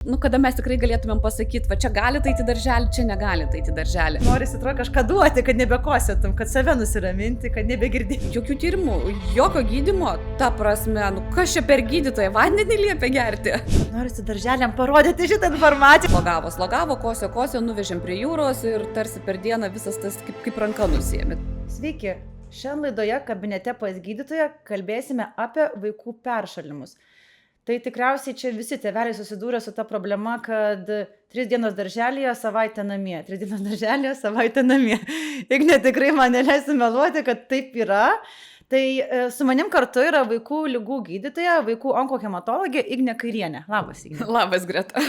Kada mes tikrai galėtumėm pasakyti, va čia galite eiti darželį, čia negalite eiti darželį. Norisi atrodo kažką duoti, kad nebekosėtum, kad save nusiraminti, kad nebegirdėtum. Jokių tyrimų, jokio gydymo, ta prasme, kas čia per gydytoją, vandenį liepia gerti. Norisi darželiam parodyti šitą informaciją. Slogavo, kosė, nuvežėm prie jūros ir tarsi per dieną visas tas kaip ranka nusėmė. Sveiki, šiandien laidoje kabinete pas gydytoją kalbėsime apie vaikų peršalimus. Tai tikriausiai čia visi tėveliai susidūrė su ta problema, kad 3 dienos darželėje, savaitę namie. 3 dienos darželėje, savaitę namie. Igne tikrai man neleisi meluoti, kad taip yra. Tai su manim kartu yra vaikų ligų gydytoja, vaikų onkohematologė Ignė Kairienė. Labas, Ignė. Labas, Greta.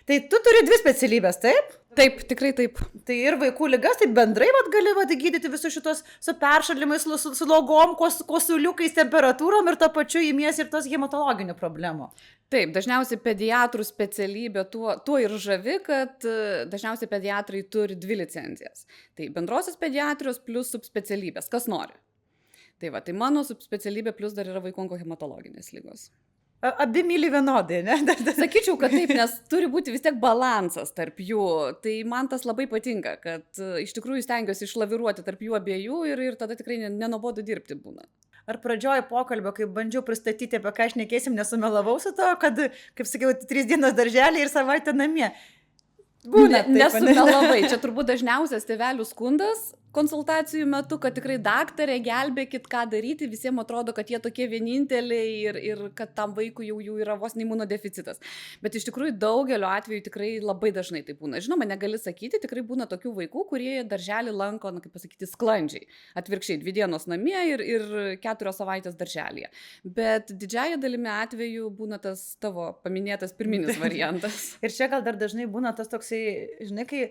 Tai tu turi 2 specialybės, taip? Taip, tikrai taip. Tai ir vaikų ligas, tai bendrai gali gydyti visus šitos su peršalimais, su logom, kosuliukais, temperatūrom ir to pačiu įmies ir tos hematologinių problemų. Taip, dažniausiai pediatrų specialybė tuo ir žavi, kad dažniausiai pediatrai turi 2 licencijas. Tai bendrosios pediatrijos plus subspecialybės, kas nori. Tai mano subspecialybė plus dar yra vaikų onkohematologinės ligos. Abi myli vienodai, ne? Sakyčiau, kad taip, nes turi būti vis tiek balansas tarp jų. Tai man tas labai patinka, kad iš tikrųjų stengiuosi išlaviruoti tarp jų abiejų ir tada tikrai nenuobodu dirbti būna. Ar pradžioje pokalbio, kai bandžiau pristatyti, apie ką šnekėsim, nesumelavau su to, kad, kaip sakiau, 3 dienos darželį ir savaitę namie. Būna taip, nesumelavai. Čia turbūt dažniausias tėvelių skundas konsultacijų metu, kad tikrai daktarė, gelbėkit, ką daryti, visiems atrodo, kad jie tokie vieninteliai ir kad tam vaikui jau yra vos imunodeficitas. Bet iš tikrųjų daugeliu atveju tikrai labai dažnai tai būna. Žinoma, negali sakyti, tikrai būna tokių vaikų, kurie darželį lanko, sklandžiai. Atvirkščiai, 2 dienos namie ir 4 savaitės darželėje. Bet didžiąją dalimi atveju būna tas tavo paminėtas pirminis variantas. Ir čia gal dar dažnai būna tas toksai, žinai, kai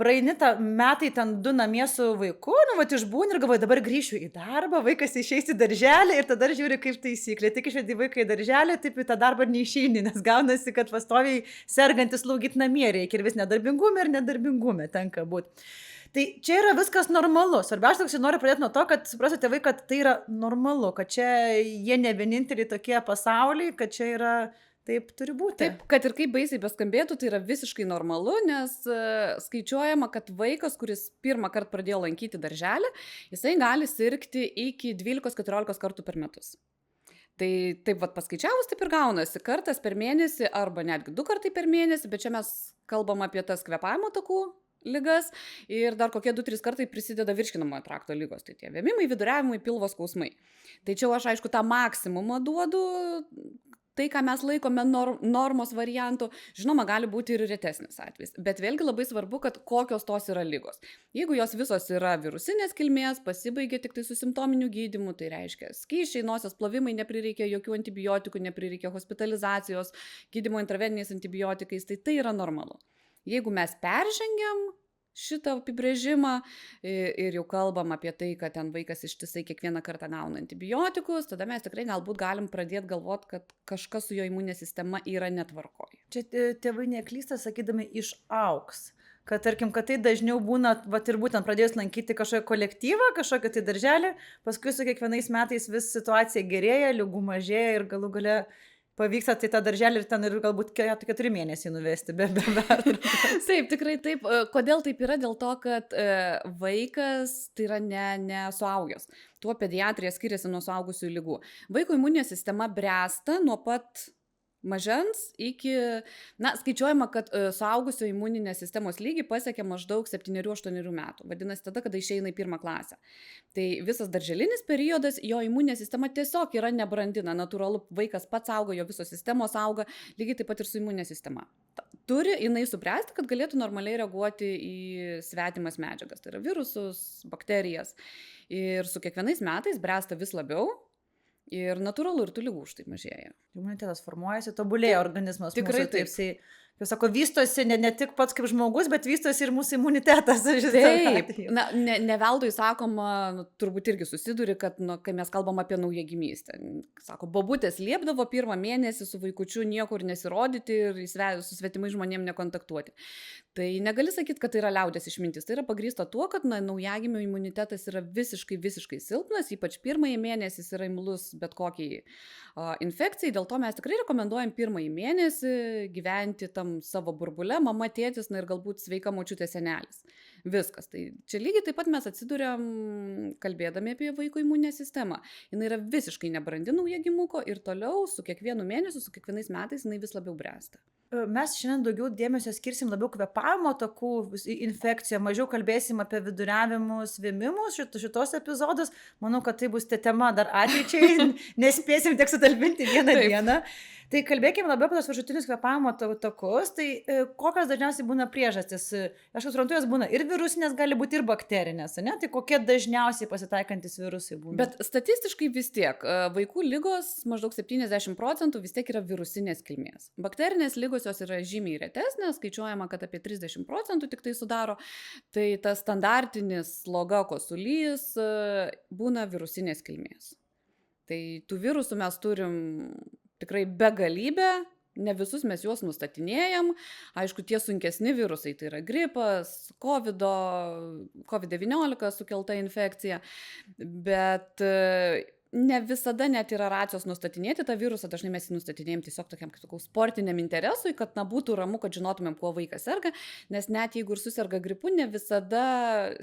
praeini tą metai ten 2 namie su vaiku, išbūni ir galvoji, dabar grįšiu į darbą, vaikas išeis į darželį ir tada žiūri kaip taisyklė. Tik išvedi vaiką į darželį, taip į tą darbą neišeini, nes gaunasi, kad pastoviai sergantis slaugyti namie reikia ir vis nedarbingume tenka būti. Tai čia yra viskas normalu. Svarbiausia, kad noriu pradėti nuo to, kad suprasite tėvai, kad tai yra normalu, kad čia jie ne vieninteliai tokie pasauliai, kad čia yra... Taip turi būti. Taip, kad ir kaip baisiai beskambėtų, tai yra visiškai normalu, nes skaičiuojama, kad vaikas, kuris pirmą kartą pradėjo lankyti darželį, jisai gali sirgti iki 12-14 kartų per metus. Tai taip paskaičiavus, taip ir gaunasi kartas per mėnesį arba netgi 2 kartai per mėnesį, bet čia mes kalbam apie tas kvėpavimo takų ligas ir dar kokie 2-3 kartai prisideda virškinamojo trakto ligos, tai tie vėmimai, viduriavimai, pilvo skausmai. Tai čia aš aišku tą maksimumą duodu. Tai, ką mes laikome normos variantų, žinoma, gali būti ir retesnis atvejis. Bet vėlgi labai svarbu, kad kokios tos yra ligos. Jeigu jos visos yra virusinės kilmės, pasibaigia tik tai su simptominiu gydymu, tai reiškia skysčiai, nosies plovimai, neprireikia jokių antibiotikų, neprireikia hospitalizacijos, gydymo intraveniniais antibiotikais, tai yra normalu. Jeigu mes peržengiam šitą apibrėžimą ir jau kalbam apie tai, kad ten vaikas ištisai kiekvieną kartą gauna antibiotikus, tada mes tikrai galbūt galim pradėti galvoti, kad kažkas su jo imuninė sistema yra netvarkoje. Čia tėvai neklysta, sakydami išaugs. Kad tarkim, kad tai dažniau būna, ir būtent pradėjus lankyti kažkokią kolektyvą, kažkokią tai darželį, paskui su kiekvienais metais vis situacija gerėja, ligų mažėja ir galų gale pavyksta tai tą darželį ir ten ir galbūt 4 mėnesiai nuvesti be pertraukos. Taip, tikrai taip. Kodėl taip yra? Dėl to, kad vaikas tai yra ne suaugęs. Tuo pediatrija skiriasi nuo suaugusių ligų. Vaiko imuninė sistema bręsta nuo pat mažens iki, skaičiuojama, kad suaugusio imuninės sistemos lygį pasiekia maždaug 7-8 metų. Vadinasi, tada, kada išeina į 1 klasę. Tai visas darželinis periodas, jo imuninė sistema tiesiog yra nebrandina. Natūralu, vaikas pats auga, jo visos sistemos auga, lygiai taip pat ir su imuninė sistema. Turi jinai suprasti, kad galėtų normaliai reaguoti į svetimas medžiagas. Tai yra virusus, bakterijas. Ir su kiekvienais metais bręsta vis labiau. Ir natūralu, ir tų ligų už tai mažėja. Imunitetas formuojasi, tobulėja organizmas. Tikrai mūsų, taip. Jau sako, vystosi ne tik pats kaip žmogus, bet vystosi ir mūsų imunitetas. Taip, ne veltui sakoma, turbūt irgi susiduri, kad kai mes kalbam apie naujagimystę, sako, bobutės liepdavo pirmą mėnesį su vaikučiu niekur nesirodyti ir su svetimais žmonėm nekontaktuoti. Tai negali sakyti, kad tai yra liaudės išmintis. Tai yra pagrįsta tuo, kad naujagimio imunitetas yra visiškai silpnas, ypač pirmąjį mėnesį jis yra imlus bet kokiai infekcijai. Dėl to mes tikrai rekomenduojam pirmąjį mėnesį gyventi tam savo burbule, mama, tėtis, ir galbūt sveika močiutė, senelis. Viskas. Tai čia lygiai taip pat mes atsiduriam kalbėdami apie vaiko imuninę sistemą. Jis yra visiškai nebrandi naujagimuko ir toliau su kiekvienu mėnesiu, su kiekvienais metais jinai vis labiau bręsta. Mes šiandien daugiau dėmesio skirsim labiau kvėpavimo takų infekciją, mažiau kalbėsim apie viduriavimus, vėmimus šitos epizodus. Manau, kad tai bus tema dar ateičiai, nespėsim tiek sutalpinti vieną dieną. Tai kalbėkime labiau apie tos viršutinius kvėpavimo takus. Tai kokios dažniausiai būna priežastys? Aš suprantu, jos būna ir virusinės, gali būti ir bakterinės, ne? Tai kokie dažniausiai pasitaikantis virusai būna? Bet statistiškai vis tiek vaikų ligos maždaug 70% vis tiek yra virusinės kilmės. Bakterinės ligos jos yra žymiai retesnės, skaičiuojama, kad apie 30% tik tai sudaro. Tai tas standartinis sloga, kosulys būna virusinės kilmės. Tai tų virusų mes turim tikrai begalybę, ne visus mes juos nustatinėjam. Aišku, tie sunkesni virusai, tai yra gripas, COVID-19 sukelta infekcija, bet ne visada net yra racijos nustatinėti tą virusą, dažnai mes jį nustatinėjom tiesiog tokiam, kaip sakau, sportiniam interesui, kad būtų ramu, kad žinotumėm, kuo vaikas serga, nes net jeigu ir suserga gripu, ne visada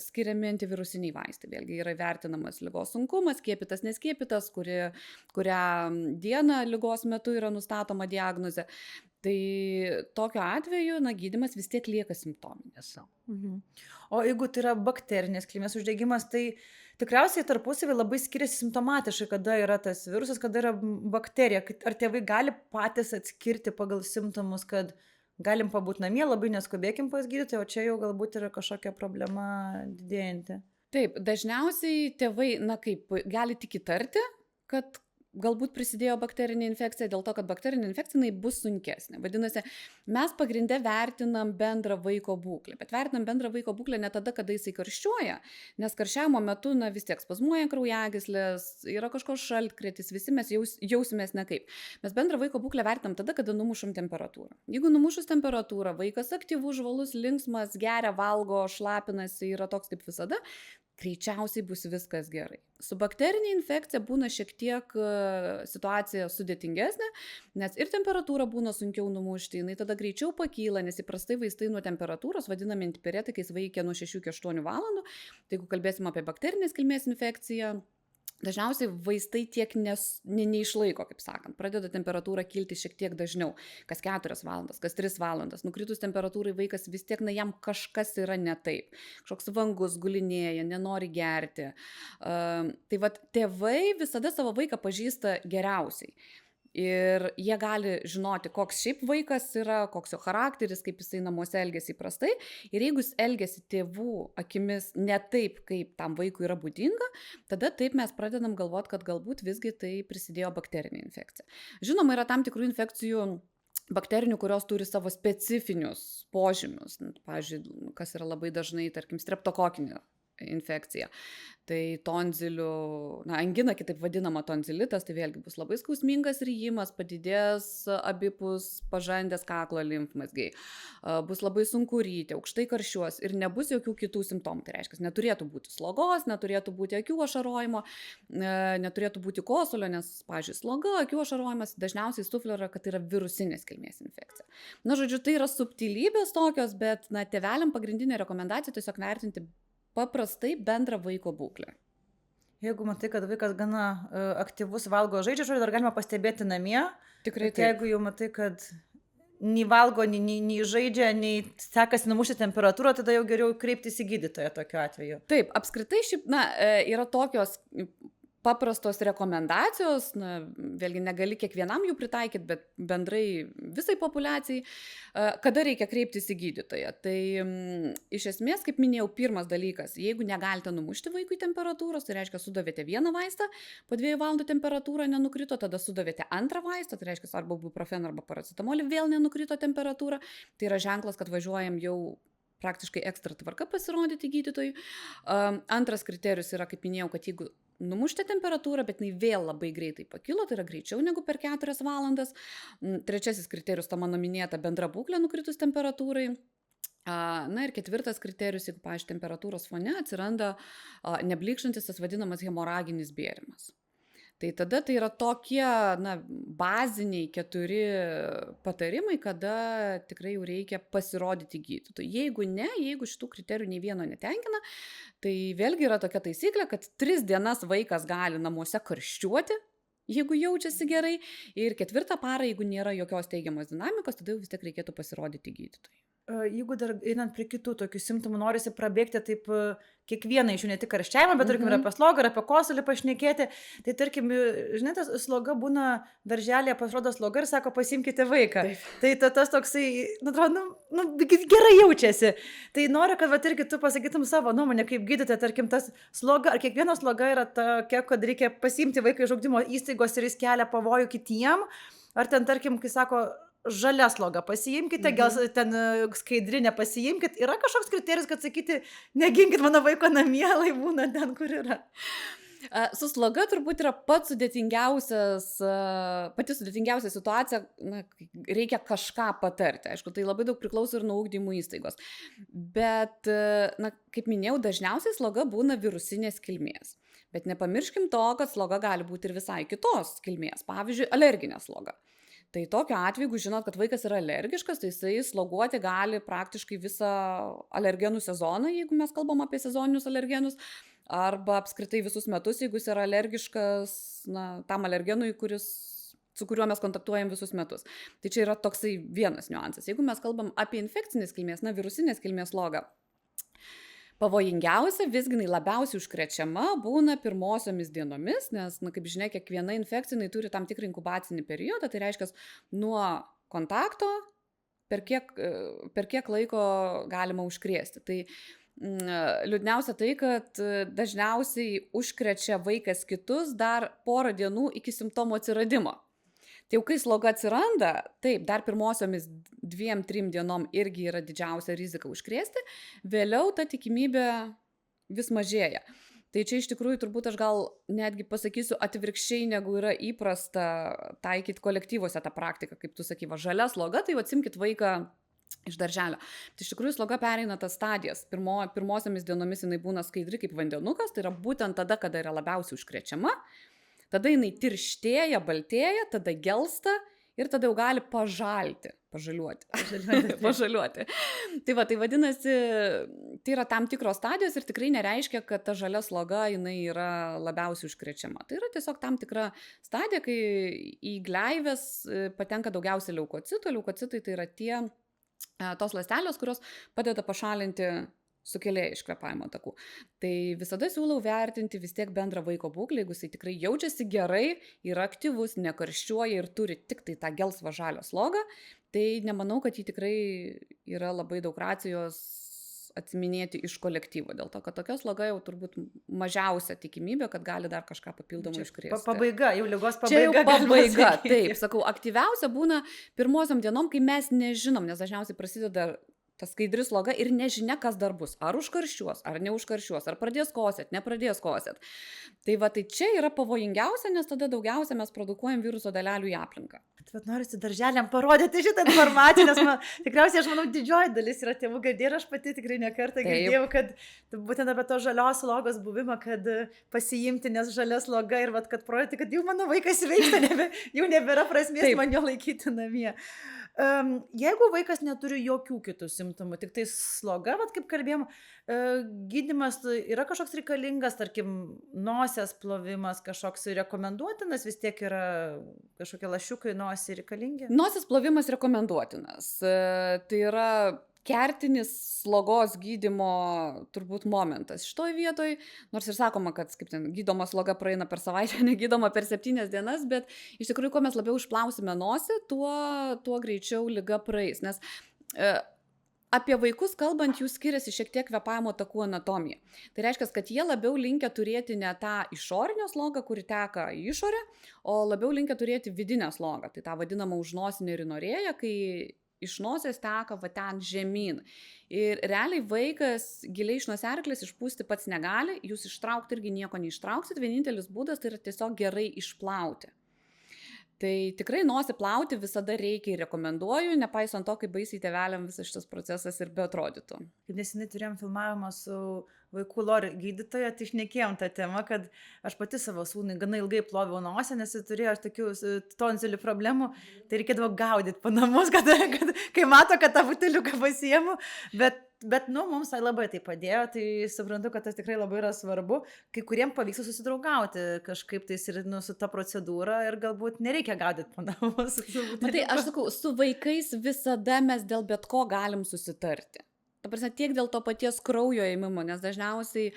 skiriami antivirusiniai vaistai. Vėlgi yra vertinamas ligos sunkumas, skiepytas, neskiepytas, kurią dieną ligos metu yra nustatoma diagnozė. Tai tokiu atveju, gydymas vis tiek lieka simptominis. O jeigu tai yra bakterinės kilmės uždegimas, tai tikriausiai tarpusavį labai skiriasi simptomatiškai, kada yra tas virusas, kada yra bakterija. Ar tėvai gali patys atskirti pagal simptomus, kad galim pabūti namie, labai neskubėkim pas gydytoją, o čia jau galbūt yra kažkokia problema didėjanti? Taip, dažniausiai tėvai, gali tik įtarti, kad galbūt prisidėjo bakterinė infekcija dėl to, kad bakterinė infekcija bus sunkesnė. Vadinasi, mes pagrinde vertinam bendrą vaiko būklę, bet vertinam bendrą vaiko būklę ne tada, kada jisai karščiuoja, nes karščiavimo metu vis tiek spazmuoja kraujagyslės, yra kažkoks šaltkrėtis, visi mes jausimės nekaip. Mes bendrą vaiko būklę vertinam tada, kada numušam temperatūrą. Jeigu numušus temperatūrą, vaikas aktyvus, žvalus, linksmas, geria, valgo, šlapinasi, yra toks kaip visada, greičiausiai bus viskas gerai. Su bakterinė infekcija būna šiek tiek situacija sudėtingesnė, nes ir temperatūra būna sunkiau numušti, jinai tada greičiau pakyla, nes įprastai vaistai nuo temperatūros, vadinami antipiretikais, veikia nuo 6 iki 8 valandų. Tai jeigu kalbėsim apie bakterinės kilmės infekciją, dažniausiai vaistai tiek neišlaiko, kaip sakant. Pradeda temperatūra kilti šiek tiek dažniau, kas 4 valandas, kas 3 valandas. Nukritus temperatūrai vaikas vis tiek, jam kažkas yra ne taip. Kažkoks vangus, gulinėja, nenori gerti. Tai tėvai visada savo vaiką pažįsta geriausiai. Ir jie gali žinoti, koks šiaip vaikas yra, koks jo charakteris, kaip jisai namuose elgiasi įprastai. Ir jeigu jis elgiasi tėvų akimis ne taip, kaip tam vaikui yra būdinga, tada taip mes pradedam galvoti, kad galbūt visgi tai prisidėjo bakterinė infekcija. Žinoma, yra tam tikrų infekcijų bakterinių, kurios turi savo specifinius požymius. Pavyzdžiui, kas yra labai dažnai, tarkim, streptokokinė infekcija. Tai tonzilių, angina, kitaip vadinama tonzilitas, tai vėlgi bus labai skausmingas ryjimas, padidės abipus pažandės kaklo limfmazgiai, bus labai sunku ryti, aukštai karščiuos ir nebus jokių kitų simptomų. Tai reiškia, neturėtų būti slogos, neturėtų būti akių ašarojimo, neturėtų būti kosulio, nes, pavyzdžiui, sloga, akių ašarojimas dažniausiai sufleruoja, kad tai yra virusinės kilmės infekcija. Žodžiu, tai yra subtilybės tokios, bet tėveliam pagrindinė rekomendacija tiesiog vertinti paprastai bendrą vaiko būklę. Jeigu matai, kad vaikas gana aktyvus, valgo, žaidžia, dar galima pastebėti namie. Tikrai taip. Jeigu jau matai, kad nei valgo, nei žaidžia, nei sekasi numušti temperatūrą, tada jau geriau kreiptis į gydytoją tokiu atveju. Taip, apskritai šiaip, yra tokios paprastos rekomendacijos, na, vėlgi negali kiekvienam jų pritaikyti, bet bendrai visai populiacijai, kada reikia kreiptis į gydytoją. Tai iš esmės, kaip minėjau, pirmas dalykas, jeigu negalite numušti vaikui temperatūros, tai reiškia, sudavėte vieną vaistą, po 2 valandų temperatūra nenukrito, tada sudavėte antrą vaistą, tai reiškia, arba ibuprofeną, arba paracetamolį, vėl nenukrito temperatūra. Tai yra ženklas, kad važiuojam jau praktiškai ekstra tvarka pasirodyti gydytojui. Antras kriterijus yra, kaip minėjau, kad jeigu numuštė temperatūrą, bet jinai vėl labai greitai pakilo, tai yra greičiau negu per 4 valandas. Trečiasis kriterijus, ta mano minėta bendra būklė nukritus temperatūrai. Na ir ketvirtas kriterijus, jeigu, pavyzdžiui, temperatūros fone atsiranda neblykšantis tas vadinamas hemoraginis bėrimas. Tai tada tai yra tokie, na, baziniai 4 patarimai, kada tikrai jau reikia pasirodyti gydytojui. Jeigu ne, jeigu šitų kriterijų nei vieno netenkina, tai vėlgi yra tokia taisyklė, kad 3 dienas vaikas gali namuose karščiuoti, jeigu jaučiasi gerai, ir 4 parą, jeigu nėra jokios teigiamos dinamikos, tada jau vis tiek reikėtų pasirodyti gydytojui. Jeigu dar einant prie kitų tokių simptomų, norisi prabėgti taip kiekvieną iš jų, ne tik karščiavimą, bet tarkim ir apie slogą, ir apie kosulį pašnekėti. Tai tarkim, žinai, tas sloga būna darželėje, pasirodo sloga ir sako, pasiimkite vaiką. Taip. Tai tas toksai, atrodo, gerai jaučiasi. Tai noriu, kad va, irgi tu pasakytum savo nuomonę, kaip gydytoja, tarkim, tas sloga, ar kiekviena sloga yra tokia, kad reikia pasiimti vaiką iš ugdymo įstaigos ir jis kelia pavojų kitiem, ar ten, tarkim, kai sako, žalia sloga pasiimkite, gal ten skaidrinę pasiimkite. Yra kažkoks kriterijus, kad sakyti, neginkit mano vaiko namie, lai būna ten, kur yra. Su sloga turbūt yra pati sudėtingiausia situacija, na, reikia kažką patarti. Aišku, tai labai daug priklauso ir nuo ugdymo įstaigos. Bet, na, kaip minėjau, dažniausiai sloga būna virusinės kilmės. Bet nepamirškim to, kad sloga gali būti ir visai kitos kilmės. Pavyzdžiui, alerginė sloga. Tai tokiu atveju, jeigu žinot, kad vaikas yra alergiškas, tai jisai sloguoti gali praktiškai visą alergenų sezoną, jeigu mes kalbam apie sezoninius alergenus, arba apskritai visus metus, jeigu jis yra alergiškas, na, tam alergenui, su kuriuo mes kontaktuojam visus metus. Tai čia yra toksai vienas niuansas. Jeigu mes kalbam apie infekcinės kilmės, na, virusinės kilmės slogą, pavojingiausia, visgi jinai labiausiai užkrečiama būna pirmosiomis dienomis, nes, na, kaip žinia, kiekviena infekcija turi tam tikrą inkubacinį periodą, tai reiškia nuo kontakto per kiek laiko galima užkrėsti. Tai liūdniausia tai, kad dažniausiai užkrečia vaikas kitus dar porą dienų iki simptomų atsiradimo. Tai jau kai sloga atsiranda, taip, dar pirmosiomis 2-3 dienom irgi yra didžiausia rizika užkrėsti, vėliau ta tikimybė vis mažėja. Tai čia iš tikrųjų turbūt aš gal netgi pasakysiu atvirkščiai, negu yra įprasta taikyti kolektyvuose tą praktiką, kaip tu sakai, žalia sloga, tai atsimkit vaiką iš darželio. Tai iš tikrųjų sloga pereina tas stadijas. Pirmosiomis dienomis jinai būna skaidri kaip vandenukas, tai yra būtent tada, kada yra labiausiai užkrečiama. Tada jinai tirštėja, baltėja, tada gelsta ir tada jau gali pažaliuoti. Tai vadinasi, tai yra tam tikros stadijos ir tikrai nereiškia, kad ta žalia sloga jinai yra labiausiai užkrečiama. Tai yra tiesiog tam tikra stadija, kai į gleives patenka daugiausiai leukocitų. Leukocitai tai yra tos ląstelės, kurios padeda pašalinti sukėlėja iš kvėpavimo takų. Tai visada siūlau vertinti vis tiek bendrą vaiko būklę, jeigu jisai tikrai jaučiasi gerai, yra aktyvus, nekarščiuoja ir turi tik tai tą gelsvą žalią slogą, tai nemanau, kad jį tikrai yra labai daug racijos atsiminėti iš kolektyvo. Dėl to, kad tokia sloga jau turbūt mažiausia tikimybė, kad gali dar kažką papildomai užkrėsti. Pabaiga, jau ligos pabaiga. Čia jau pabaiga, taip, sakau, aktyviausia būna pirmosiom dienom, kai mes nežinom, nes dažniausiai prasideda ta skaidri sloga ir nežinia, kas dar bus. Ar užkarščiuos, ar neužkarščiuos, ar pradės kosėt, nepradės kosėt. Tai čia yra pavojingiausia, nes tada daugiausia mes produkuojam viruso dalelių į aplinką. Bet norisi darželiam parodyti šitą informaciją, nes tikriausiai, aš manau, didžioji dalis yra tėvų girdėję ir aš pati tikrai nekartą girdėjau, kad būtent apie to žalios slogos buvimą, kad pasiimti, nes žalia sloga ir kad parodyti, kad jau mano vaikas sveiksta, jau nebėra prasmės man jo laikyti namie. Jeigu vaikas neturi jokių kitų simptomų, tik tai sloga, kaip kalbėjom, gydymas yra kažkoks reikalingas, tarkim, nosies plovimas kažkoks rekomenduotinas, vis tiek yra kažkokie lašiukai nosį reikalingi? Nosies plovimas rekomenduotinas. Tai yra kertinis slogos gydymo turbūt momentas šitoj vietoj, nors ir sakoma, kad kaip ten gydoma sloga praeina per savaitę, negydoma per 7 dienas, bet iš tikrųjų, kuo mes labiau išplausime nosį, tuo greičiau liga praeis, nes apie vaikus kalbant, jų skiriasi šiek tiek kvėpavimo takų anatomija. Tai reiškia, kad jie labiau linkia turėti ne tą išorinę slogą, kuri teka į išorę, o labiau linkia turėti vidinę slogą. Tai tą vadinamą užnosinę rinorėją, kai iš nosies teka va ten žemyn. Ir realiai vaikas giliai iš nosiaryklės išpūsti pats negali, jūs ištraukti irgi nieko neištrauksit, vienintelis būdas tai yra tiesiog gerai išplauti. Tai tikrai nosį plauti visada reikia ir rekomenduoju, nepaisant to, kaip baisiai tėveliam visas šitas procesas ir beatrodytų. Kaip nesenai turėjom filmavimą su vaikų lor gydytoja, tai šnekėjom tą temą, kad aš pati savo sūnui gana ilgai ploviau nosį, nes jis turėjo tokių tonsilių problemų, tai reikėdavo gaudyti po namus, kad kai mato, kad tą buteliuką pasiemu, bet mums tai labai tai padėjo, tai suprantu, kad tas tikrai labai yra svarbu, kai kuriem pavyksta susidraugauti kažkaip tais ir su ta procedūra ir galbūt nereikia gaudyti po namus. Matai, aš sakau, su vaikais visada mes dėl bet ko galim susitarti. Ta prasme, tiek dėl to paties kraujo ėmimo, nes dažniausiai,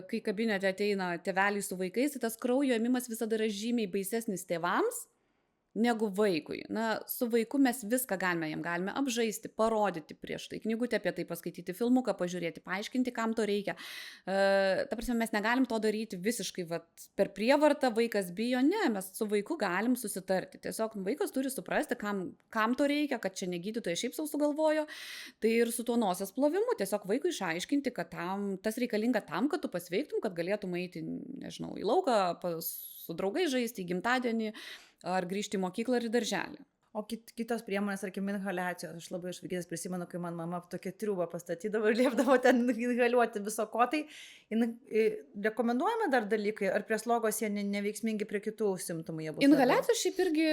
kai kabinete ateina tėveliai su vaikais, tai tas kraujo ėmimas visada yra žymiai baisesnis tėvams negu vaikui. Na, su vaiku mes viską jam galime apžaisti, parodyti prieš tai, knygutę apie tai paskaityti, filmuką pažiūrėti, paaiškinti, kam to reikia. Ta prasme, mes negalim to daryti visiškai per prievartą, vaikas bijo, ne, mes su vaiku galim susitarti. Tiesiog vaikas turi suprasti, kam to reikia, kad čia ne gydytojas šiaip sau sugalvojo. Tai ir su tuo nosies plovimu tiesiog vaikui išaiškinti, kad tas reikalinga tam, kad tu pasveiktum, kad galėtum eiti, nežinau, į lauką, su draugais žaisti, į gimtadienį, ar grįžti į mokyklą ir į darželį. O kitos priemonės, tarkim, inhaliacijos, aš labai iš vaikystės prisimenu, kai man mama tokia triubą pastatydavo ir liepdavo ten inhaliuoti viso ko, tai rekomenduojame dar dalykai, ar prie slogos jie neveiksmingi prie kitų simptomų? Inhaliacijos šiaip irgi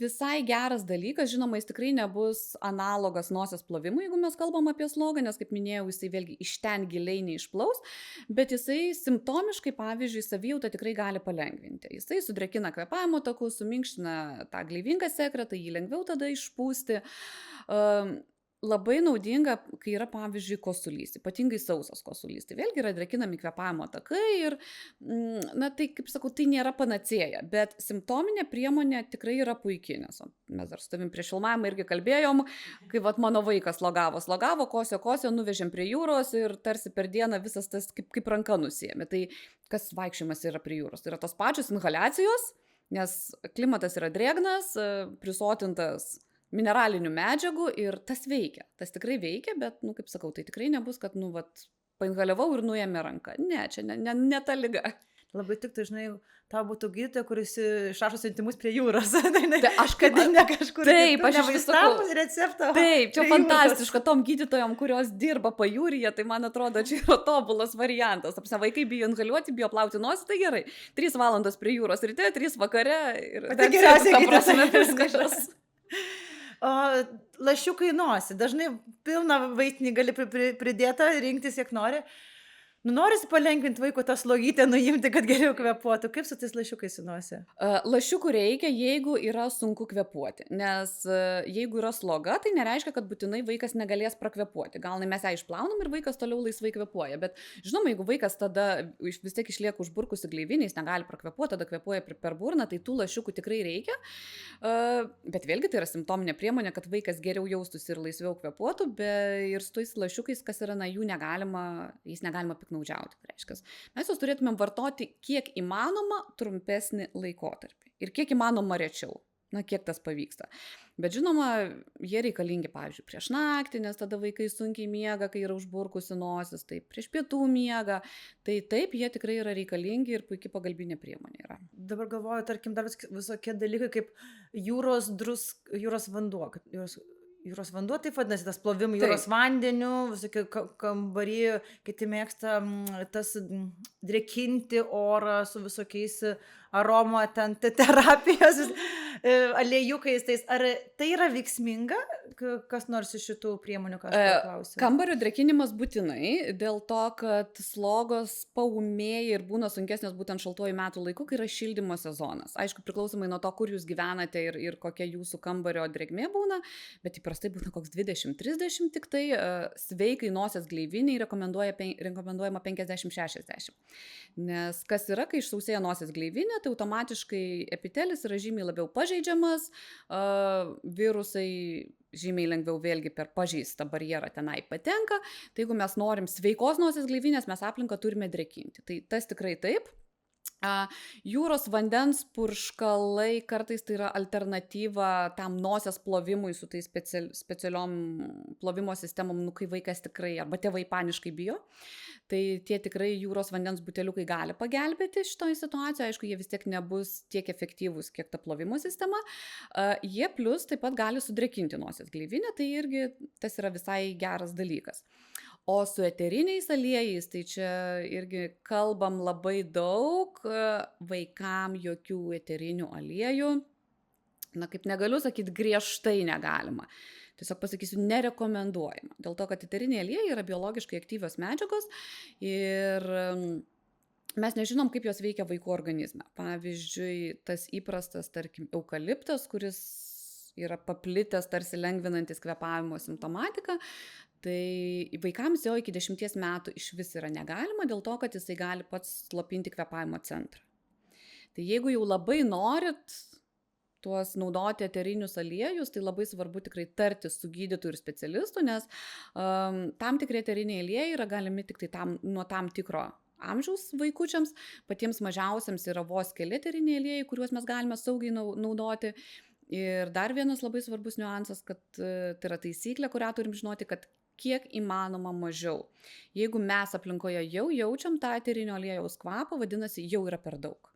visai geras dalykas, žinoma, jis tikrai nebus analogas nosies plovimui, jeigu mes kalbam apie slogą, nes, kaip minėjau, jisai vėlgi iš ten giliai neišplaus, bet jisai simptomiškai, pavyzdžiui, savijautą tikrai gali palengvinti. Jisai sudrėkina kvėpavimo takus, suminkština tą gleivinką sekretą, jį lengviau tada išpūsti. Labai naudinga, kai yra, pavyzdžiui, kosulys, ypatingai sausas kosulys. Tai vėlgi yra drėkinami kvėpavimo takai ir, na, tai, kaip sakau, tai nėra panacėja, bet simptominė priemonė tikrai yra puikiai, nes mes dar su tavim prieš filmavimą irgi kalbėjom, kai mano vaikas slogavo, kosio, nuvežėm prie jūros ir tarsi per dieną visas tas kaip ranka nusiėmė. Tai kas vaikščiojimas yra prie jūros? Tai yra tos pačios inhaliacijos, nes klimatas yra drėgnas, prisotintas mineralinių medžiagų ir tas veikia. Tas tikrai veikia, bet, kaip sakau, tai tikrai nebus, kad, painhaliavau ir nuėmė ranką. Ne, čia ne ta liga. Labai tiktai, žinai, tau būtų gydytoja, kuris išrašo siuntimus prie jūros. Tai aš kad ne kažkur. Taip, aš nevaistam receptą. Taip, čia fantastiška tom gydytojom, kurios dirba pajūryje, tai man atrodo, čia yra tobulas variantas. Apsia, vaikai bijo inhaliuoti, bijo plauti nosį, tai gerai. 3 valandos prie jūros ryte, 3 vakare ir tai geriausiai prasme viskas. O lašiukai nosį, dažnai pilną vaistinį gali pridėti, rinktis, kiek nori. Norisi palengvinti vaiko tą slogytę, nuimti, kad geriau kvėpuotų. Kaip su tais lašiukais į nosį? Lašiukų reikia, jeigu yra sunku kvėpuoti, nes jeigu yra sloga, tai nereiškia, kad būtinai vaikas negalės prakvėpuoti. Gal mes ją išplaunam ir vaikas toliau laisvai kvėpuoja, bet žinoma, jeigu vaikas tada vis tiek išlieka užburkusi gleivinės, negali prakvėpuoti, tada kvėpuoja per burną, tai tų lašiukų tikrai reikia, bet vėlgi tai yra simptominė priemonė, kad vaikas geriau jaustųsi ir laisviau kvėpuotų, ir su tais lašiukais, kas yra, jais negalima piknaudžiauti. Mes juos turėtumėm vartoti kiek įmanoma trumpesnį laikotarpį ir kiek įmanoma rečiau. Kiek tas pavyksta. Bet žinoma, jie reikalingi, pavyzdžiui, prieš naktį, nes tada vaikai sunkiai miega, kai yra užburkusi nosis, tai prieš pietų miega. Tai taip, jie tikrai yra reikalingi ir puikiai pagalbinė priemonė yra. Dabar galvoju, tarkim, dar visokie dalykai kaip jūros vanduo. Jūros vanduo, taip vadinasi, tas plovimų jūros vandeniu, visokie kambarį, kiti mėgsta tas drėkinti orą su visokiais aroma, ten terapijos, aliejukais. Ar tai yra veiksminga? kas nors iš šitų priemonių, ką aš E, paklausiau? Kambario drėkinimas būtinai, dėl to, kad slogos paūmėja ir būna sunkesnės būtent šaltuoju metų laiku, kai yra šildymo sezonas. Aišku, priklausomai nuo to, kur jūs gyvenate ir kokia jūsų kambario drėgmė būna, bet įprastai būna koks 20-30 tik tai, sveikai nosies gleiviniai rekomenduojama 50-60. Nes kas yra, kai išsausėja nosies gleivinė, tai automatiškai epitelis yra žymiai labiau pažeidžiamas, virusai žymiai lengviau vėlgi per pažeistą barjerą tenai patenka. Tai jeigu mes norim sveikos nosies gleivinės, mes aplinką turime drėkinti. Tai tas tikrai taip. Jūros vandens purškalai kartais tai yra alternatyva tam nosies plovimui su tai specialiom plovimo sistemom, kai vaikas tikrai arba tėvai paniškai bijo. Tai tie tikrai jūros vandens buteliukai gali pagelbėti šitoje situacijoje. Aišku, jie vis tiek nebus tiek efektyvūs, kiek ta plovimo sistema. Jie plus taip pat gali sudrėkinti nosies gleivinę, tai irgi tas yra visai geras dalykas. O su eteriniais aliejais, tai čia irgi kalbam labai daug, vaikam jokių eterinių aliejų. Na, kaip negaliu sakyti, griežtai negalima. Tiesiog pasakysiu, nerekomenduojama. Dėl to, kad eteriniai aliejai yra biologiškai aktyvios medžiagos ir mes nežinom, kaip jos veikia vaikų organizme. Pavyzdžiui, tas įprastas, tarkim, eukaliptas, kuris yra paplitęs, tarsi lengvinantis kvėpavimo simptomatiką, tai vaikams jo iki 10 metų iš vis yra negalima, dėl to, kad jisai gali pats slopinti kvėpavimo centrą. Tai jeigu jau labai norit tuos naudoti eterinius aliejus, tai labai svarbu tikrai tartis su gydytoju ir specialistu, nes tam tikri eteriniai aliejai yra galimi tik tai nuo tam tikro amžiaus vaikučiams, patiems mažiausiams yra vos keli eteriniai aliejai, kuriuos mes galime saugiai naudoti. Ir dar vienas labai svarbus niuansas, kad tai yra taisyklė, kurią turim žinoti, kad kiek įmanoma mažiau. Jeigu mes aplinkoje jau jaučiam tą eterinio aliejaus kvapą, vadinasi, jau yra per daug.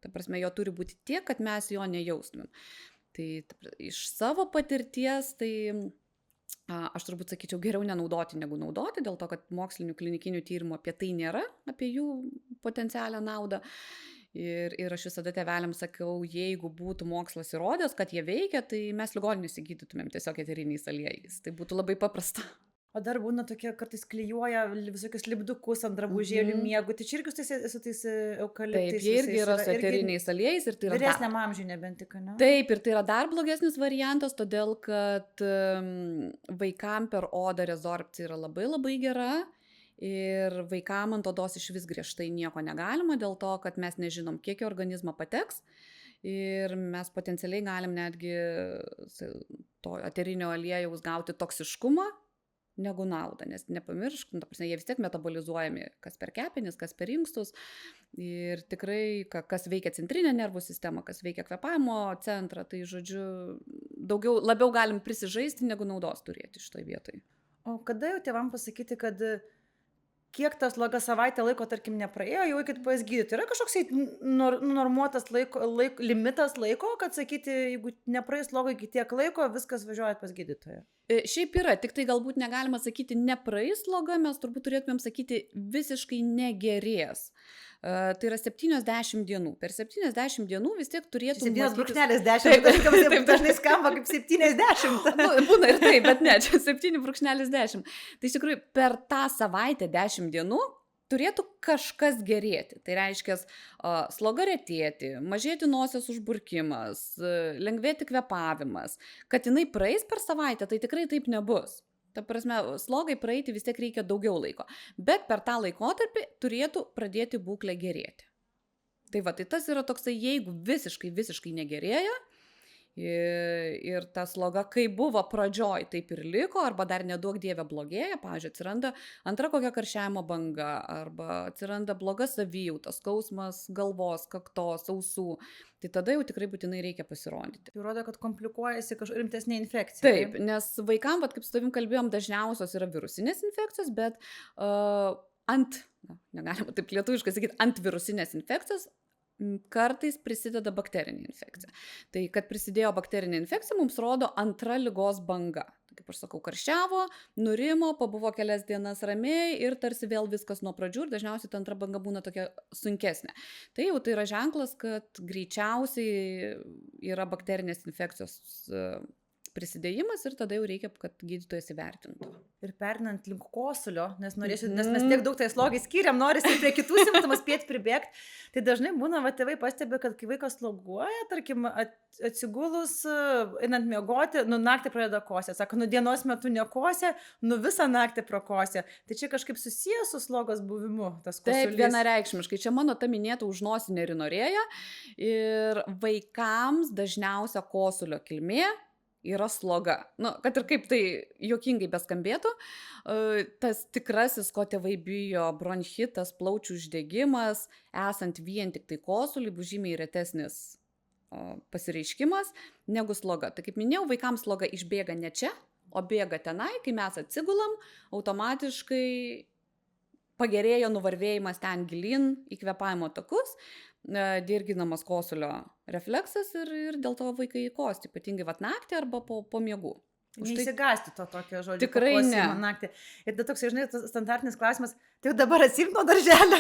Ta prasme, jo turi būti tiek, kad mes jo nejaustumėm. Tai iš savo patirties, tai aš turbūt sakyčiau, geriau nenaudoti negu naudoti, dėl to, kad mokslinių klinikinių tyrimų apie tai nėra, apie jų potencialią naudą. Ir aš visada tėveliams sakau, jeigu būtų mokslas įrodęs, kad jie veikia, tai mes ligoninėse gydytumėm tiesiog eteriniais aliejais. Tai būtų labai paprasta. O dar būna tokie, kartais klijuoja visokius lipdukus ant drabužėlių miegų. Tai čia irgi su tais eukaliptais. Taip, jie irgi yra su eteriniais aliejais. Vyresniam amžiui nebent tik, ne? Taip, ir tai yra dar blogesnis variantas, todėl kad vaikam per odą rezorpcija yra labai labai gera. Ir vaikam ant odos iš vis griežtai nieko negalima, dėl to, kad mes nežinom, kiek į organizmą pateks. Ir mes potencialiai galim netgi to eterinio aliejaus gauti toksiškumą negu naudą, nes nepamiršk, jie vis tiek metabolizuojami, kas per kepenis, kas per inkstus. Ir tikrai, kas veikia centrinę nervų sistemą, kas veikia kvėpavimo centrą, tai žodžiu, labiau galim prisižaisti, negu naudos turėti šitoj vietoj. O kada jau tėvam pasakyti, kad kiek tas sloga savaitę laiko, tarkim, nepraėjo, jau eikit pas gydytoją? Yra kažkoks normuotas limitas laiko, kad sakyti, jeigu nepraeis sloga iki tiek laiko, viskas važiuojat pas gydytoją? Šiaip yra, tik tai galbūt negalima sakyti nepraeis sloga, mes turbūt turėtumėm sakyti visiškai negerės. Tai yra 70 dienų. Per 70 dienų vis tiek turėtų... 7,10. Taip, dažnai skamba kaip 70. Būna ir taip, bet ne, čia 7,10. Tai iš tikrųjų per tą savaitę 10 dienų turėtų kažkas gerėti. Tai reiškia sloga retėti, mažėti nosies užburkimas, lengvėti kvėpavimas. Kad jinai praeis per savaitę, tai tikrai taip nebus. Ta prasme, slogai praeiti vis tiek reikia daugiau laiko. Bet per tą laikotarpį turėtų pradėti būklė gerėti. Tai va, tai tas yra toksai, jeigu visiškai negerėja ir ta sloga, kai buvo pradžioj, taip ir liko, arba dar neduok dievė blogėja, pavyzdžiui, atsiranda antra kokia karščiavimo banga, arba atsiranda bloga savijauta, skausmas galvos, kaktos, ausų, tai tada jau tikrai būtinai reikia pasirodyti. Tai rodo, kad komplikuojasi rimtesnė infekcija. Taip, nes vaikam, kaip su tavim kalbėjom, dažniausios yra virusinės infekcijos, bet negalima taip lietuviškai sakyti, ant virusinės infekcijos kartais prisideda bakterinė infekcija. Tai kad prisidėjo bakterinė infekcija, mums rodo antra ligos banga. Kaip aš sakau, karščiavo, nurimo, pabuvo kelias dienas ramiai ir tarsi vėl viskas nuo pradžių ir dažniausiai ta antra banga būna tokia sunkesnė. Tai jau tai yra ženklas, kad greičiausiai yra bakterinės infekcijos prisidėjimas ir tada jau reikia, kad gydytojas įvertintų. Ir perinant link kosulio, nes mes tiek daug tai slogiai skiriam, norisi prie kitų simptomų spėti pribėgti. Tai dažnai būna, tėvai pastebi, kad kai vaikas sloguoja, tarkim, atsigulus, einant miegoti, naktį pradeda kosėti. Sako, dienos metu nekosė, visą naktį prokosė. Tai čia kažkaip susijęs su slogos buvimu, tas kosulys. Taip, vienareikšmiškai. Čia mano ta minėta užnosinė rinorėja ir vaikams dažniausia kosulio kilmė yra sloga. Kad ir kaip tai juokingai beskambėtų, tas tikrasis, ko tėvai bijo, bronchitas, plaučių uždegimas, esant vien tik tai kosulį, bus žymiai retesnis pasireiškimas negu sloga. Tai kaip minėjau, vaikams sloga išbėga ne čia, o bėga tenai, kai mes atsigulam, automatiškai pagerėjo nuvarvėjimas ten gilin į kvėpavimo takus, dirginamas kosulio refleksas ir dėl to vaikai kosti, ypatingai naktį arba po miegų. Neįsigąsti to tokio žodžio. Tikrai ne. Naktį. Ir toks, žinai, standartinis klausimas, tai jau dabar atsimk nuo darželio,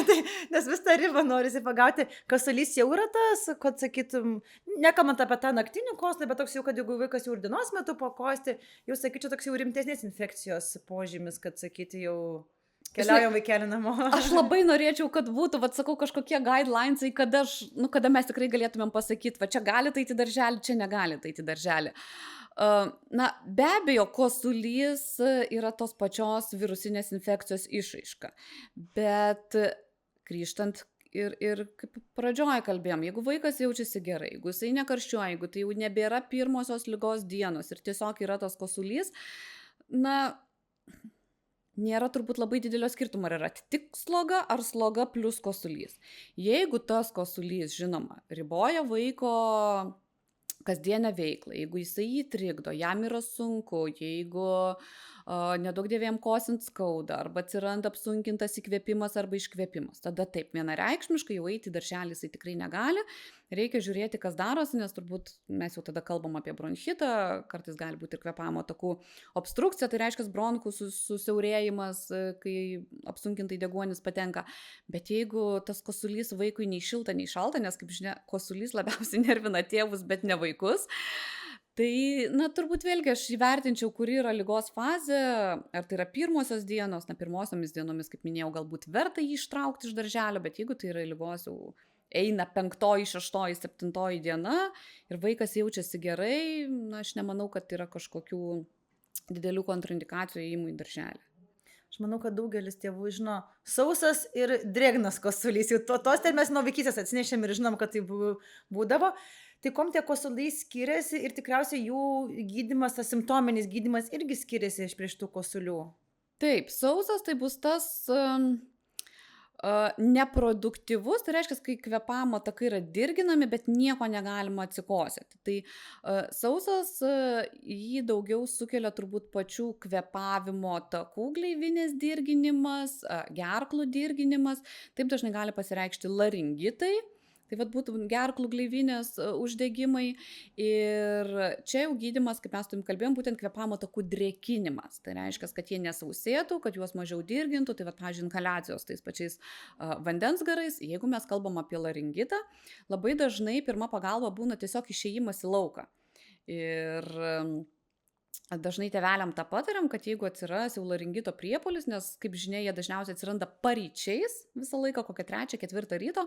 nes vis tą ribą norisi pagauti. Kosulys jau yra tas, kad sakytum, nekalbant apie tą naktinį kosulį, bet toks jau, kad jeigu vaikas jau ir dienos metu pakosti, jau sakyčiau, toks jau rimtesnės infekcijos požymis, kad sakyti jau... Keliaujam vaikelį namo. Aš labai norėčiau, kad būtų, sakau, kažkokie guidelinesai, kada mes tikrai galėtumėm pasakyti, čia gali tai į darželį, čia negali tai į darželį. Be abejo, kosulys yra tos pačios virusinės infekcijos išraiška, bet grįžtant ir kaip pradžioje kalbėjom, jeigu vaikas jaučiasi gerai, jeigu jisai nekarščiuoja, jeigu tai jau nebėra pirmosios ligos dienos ir tiesiog yra tas kosulys, nėra turbūt labai didelio skirtumo, ar yra tik sloga ar sloga plus kosulys. Jeigu tas kosulys, žinoma, riboja vaiko kasdienę veiklą, jeigu jisai jį trikdo, jam yra sunku, jeigu nedaug dievėm kosint skauda, arba atsiranda apsunkintas įkvėpimas arba iškvėpimas, tada taip, vienareikšmiškai jau eiti į darželį jisai tikrai negali, reikia žiūrėti, kas darosi, nes turbūt mes jau tada kalbam apie bronchitą, kartais gali būti ir kvėpavimo takų obstrukcija, tai reiškia bronchų susiaurėjimas, kai apsunkintai deguonis patenka, bet jeigu tas kosulys vaikui nei šilta, nei šalta, nes kaip žinia, kosulys labiausiai nervina tėvus, bet ne vaikus, tai, turbūt vėlgi aš įvertinčiau, kuri yra ligos fazė, ar tai yra pirmosios dienos, pirmosiomis dienomis, kaip minėjau, galbūt verta jį ištraukti iš darželio, bet jeigu tai yra ligos jau eina 5, 6, 7 diena ir vaikas jaučiasi gerai, aš nemanau, kad yra kažkokių didelių kontraindikacijų įėjimų į darželį. Aš manau, kad daugelis tėvų žino sausas ir drėgnas kosulys. Jau tos mes nuo vaikystės atsinešėm ir žinom, kad tai būdavo. Tai kom tie kosuliai skiriasi ir tikriausiai jų gydymas, tas simptominis gydymas irgi skiriasi iš prieš tų kosulių. Taip, sausas tai bus tas neproduktyvus, tai reiškia, kai kvėpavimo takai yra dirginami, bet nieko negalima atsikosėti. Tai sausas jį daugiau sukelia turbūt pačių kvėpavimo takų gleivinės dirginimas, gerklų dirginimas, taip dažnai gali pasireikšti laringitai. Tai būtų gerklų gleivinės uždegimai ir čia jau gydymas, kaip mes kalbėjom, būtent kvėpavimo takų drėkinimas. Tai reiškia, kad jie nesausėtų, kad juos mažiau dirgintų, tai pavyzdžiui, inhaliacijos tais pačiais vandens garais. Jeigu mes kalbam apie laringitą, labai dažnai pirma pagalba būna tiesiog išėjimas į lauką. Ir dažnai tėveliam tą patariam, kad jeigu atsiras jau laringito priepuolis, nes, kaip žinia, jie dažniausiai atsiranda paryčiais visą laiką, kokią 3, 4 ryto,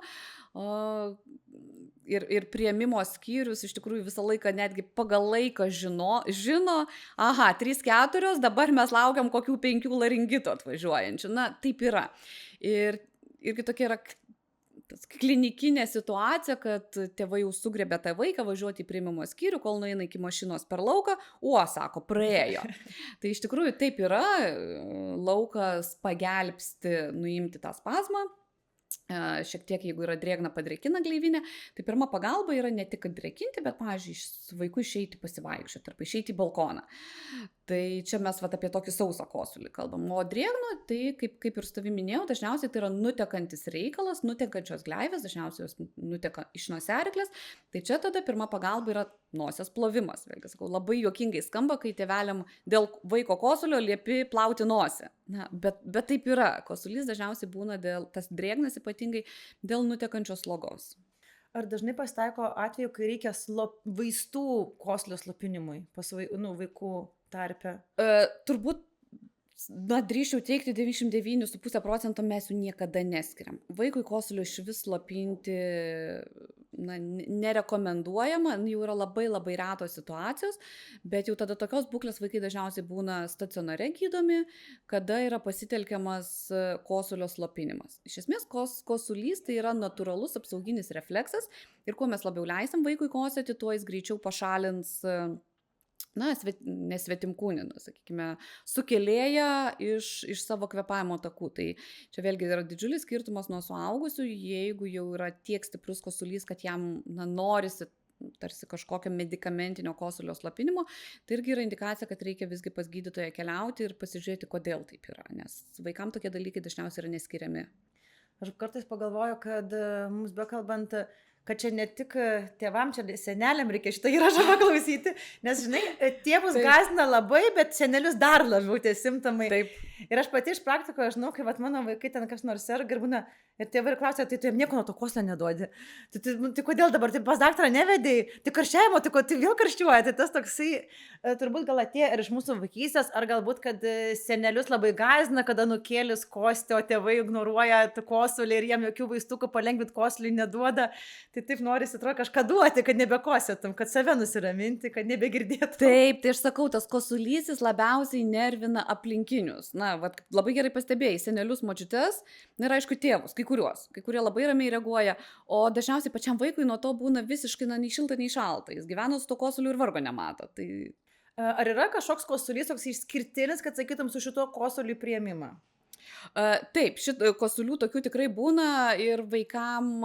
ir priėmimo skyrius iš tikrųjų visą laiką netgi pagal laiką žino, 3-4, dabar mes laukiam kokių 5 laringito atvažiuojančių. Taip yra. Ir irgi tokia yra klinikinė situacija, kad tėvai jau sugriebė tą vaiką važiuoti į priėmimo skyrių, kol nueina iki mašinos per lauką, sako, praėjo. Tai iš tikrųjų taip yra, laukas pagelbsti nuimti tą spazmą, šiek tiek, jeigu yra drėgna, padrėkina gleivinę, tai pirma pagalba yra ne tik drėkinti, bet, pavyzdžiui, vaikui išeiti pasivaikščioti arba išeiti į balkoną. Tai čia mes apie tokį sausą kosulį kalbam. O drėgno, tai kaip ir su tavimi minėjau, dažniausiai tai yra nutekantis reikalas, nutekančios gleivės, dažniausiai jos nuteka iš nosiaryklės. Tai čia tada pirma pagalba yra nosies plovimas. Vėlgi, sakau, labai juokingai skamba, kai tėveliam dėl vaiko kosulio liepi plauti nosį. Bet taip yra. Kosulys dažniausiai būna tas drėgnas ypatingai dėl nutekančios slogos. Ar dažnai pasitaiko atveju, kai reikia vaistų kosulio slopinimui pas vaikų tarpe? Turbūt, na, drįsčiau teigti 99,5% mes jų niekada neskiriam. Vaikui kosulio išvis slopinti, na, nerekomenduojama, jau yra labai labai retos situacijos, bet jau tada tokios būklės vaikai dažniausiai būna stacionare gydomi, kada yra pasitelkiamas kosulio slopinimas. Iš esmės, kosulys tai yra natūralus apsauginis refleksas ir kuo mes labiau leisim vaikui kosėti, tuo jis greičiau pašalins, na, nesvetimkūnį, sakykime, sukėlėją iš savo kvėpavimo takų. Tai čia vėlgi yra didžiulis skirtumas nuo suaugusių, jeigu jau yra tiek stiprus kosulys, kad jam, na, norisi tarsi kažkokio medikamentinio kosulio slopinimo, tai irgi yra indikacija, kad reikia visgi pas gydytoją keliauti ir pasižiūrėti, kodėl taip yra, nes vaikam tokie dalykai dažniausiai yra neskiriami. Aš kartais pagalvoju, kad mums bekalbant, kad čia ne tik tėvam, čia seneliam reikia šitą įrašą paklausyti, nes, žinai, tėvus gąsdina labai, bet senelius dar labiau tie simptomai. Taip. Ir aš pati iš praktikoje žinau, kai mano vaikai ten kas nors serga ir būna, ir tėvai ir klausia, tai tu jam nieko nuo to kosulio neduodi. Tai kodėl dabar, tai pas daktarą nevedėjai, tai karščiavimo, tai vėl karščiuoja. Tai tas toksai, turbūt gal atėjo ir iš mūsų vaikystės, ar galbūt, kad senelius labai gąsdina, kada nukėlis kosti, o tėvai ignoruoja kosulį ir jam jokių vaistukų palengvinti kosulį neduoda. Tai taip norisi atrodo kažką duoti, kad nebekosėtum, kad save nusiraminti, kad nebegirdėtum. Taip, tai aš sakau, tas kosulys jis labiausiai nervina aplinkinius. Na, vat, labai gerai pastebėjai, senelius, močiutes, na ir aišku tėvus, kai kurie labai ramiai reaguoja, o dažniausiai pačiam vaikui nuo to būna visiškai, na, nei šilta, nei šalta. Jis gyvena su to kosuliu ir vargo nemato. Tai... Ar yra kažkoks kosulys, toks išskirtinis, kad sakytum su šituo kosuliu priėmimą? Taip, kosulių tokių tikrai būna ir vaikam...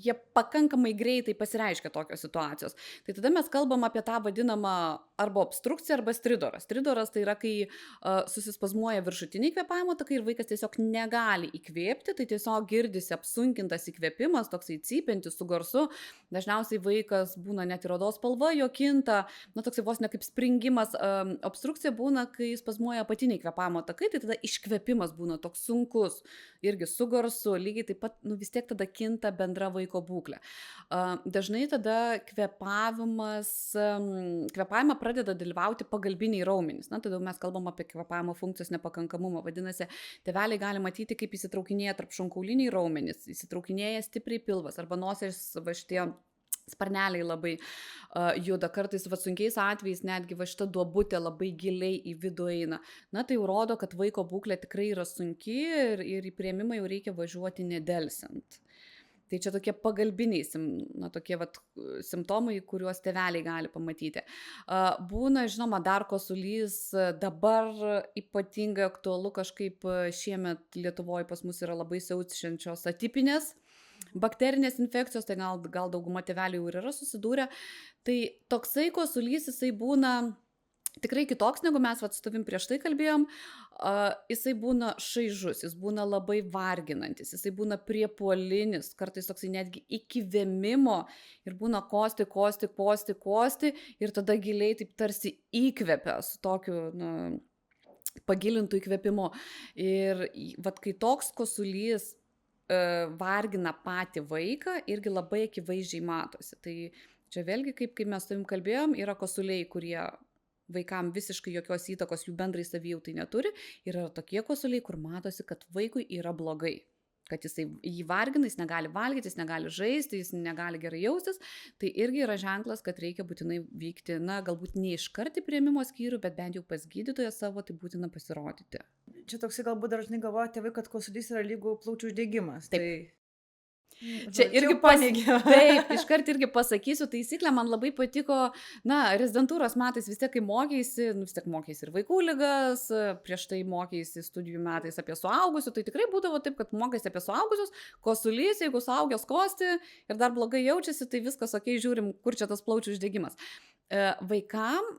jie pakankamai greitai pasireiškia tokios situacijos. Tai tada mes kalbam apie tą vadinamą arba obstrukciją, arba stridoras. Stridoras tai yra, kai susispazmuoja viršutiniai kvėpavimo takai ir vaikas tiesiog negali įkvėpti, tai tiesiog girdisi apsunkintas įkvėpimas, toksai cypiantis su garsu. Dažniausiai vaikas būna net ir odos spalva, jo kinta, na toksai vos ne kaip springimas. Obstrukcija būna, kai spazmuoja apatiniai kvėpavimo takai, tai tada iškvėpimas būna toks sunkus, irgi su garsu, lygiai taip pat, nu vis tiek tada kinta bendra vaiko būklė. Dažnai tada kvėpavimą pradeda dalyvauti pagalbiniai raumenys. Na, tada mes kalbam apie kvėpavimo funkcijos nepakankamumą. Vadinasi, tėveliai gali matyti, kaip įsitraukinėja tarp šonkauliniai raumenys, įsitraukinėja stipriai pilvas arba nosies va šitie sparneliai labai juda. Kartais va sunkiais atvejais netgi va šita duobutė labai giliai į vidų eina. Na, tai jau rodo, kad vaiko būklė tikrai yra sunki ir į priėmimą jau reikia važiuoti nedelsiant. Tai čia tokie pagalbiniai, na, tokie vat, simptomai, kuriuos tėveliai gali pamatyti. Būna, žinoma, dar kosulys, dabar ypatingai aktualu kažkaip šiemet Lietuvoje pas mus yra labai siaučiančios atipinės bakterinės infekcijos, tai gal dauguma tėvelių jau yra susidūrę. Tai toksai kosulys, jisai būna tikrai kitoks, negu mes su tavim prieš tai kalbėjom. Jisai būna šaižus, jis būna labai varginantis, jisai būna priepuolinis, kartais toksai netgi iki vėmimo ir būna kosti ir tada giliai taip tarsi įkvepia su tokiu, na, pagilintų įkvėpimu. Ir vat, kai toks kosulys vargina patį vaiką, irgi labai akivaizdžiai matosi. Tai čia vėlgi, kaip mes su tavim kalbėjom, yra kosuliai, kurie vaikam visiškai jokios įtakos jų bendrai savijautai neturi, ir yra tokie kosuliai, kur matosi, kad vaikui yra blogai, kad jisai jį vargina, jis negali valgyti, jis negali žaisti, jis negali gerai jaustis. Tai irgi yra ženklas, kad reikia būtinai vykti, na, galbūt ne iškart į priėmimo skyrių, bet bent jau pas gydytoją savo, tai būtina pasirodyti. Čia toksai galbūt dažnai galvoja tėvai, kad kosulys yra lygu plaučių uždegimas. Taip. Tai... Čia irgi taip, iškart irgi pasakysiu taisyklę, man labai patiko, na, rezidentūros metais vis tiek, kai mokėsi ir vaikų ligas, prieš tai mokėsi studijų metais apie suaugusių, tai tikrai būdavo taip, kad mokėsi apie suaugusius, kosulys, jeigu suaugęs kosti ir dar blogai jaučiasi, tai viskas, okei, žiūrim, kur čia tas plaučių uždegimas. Vaikam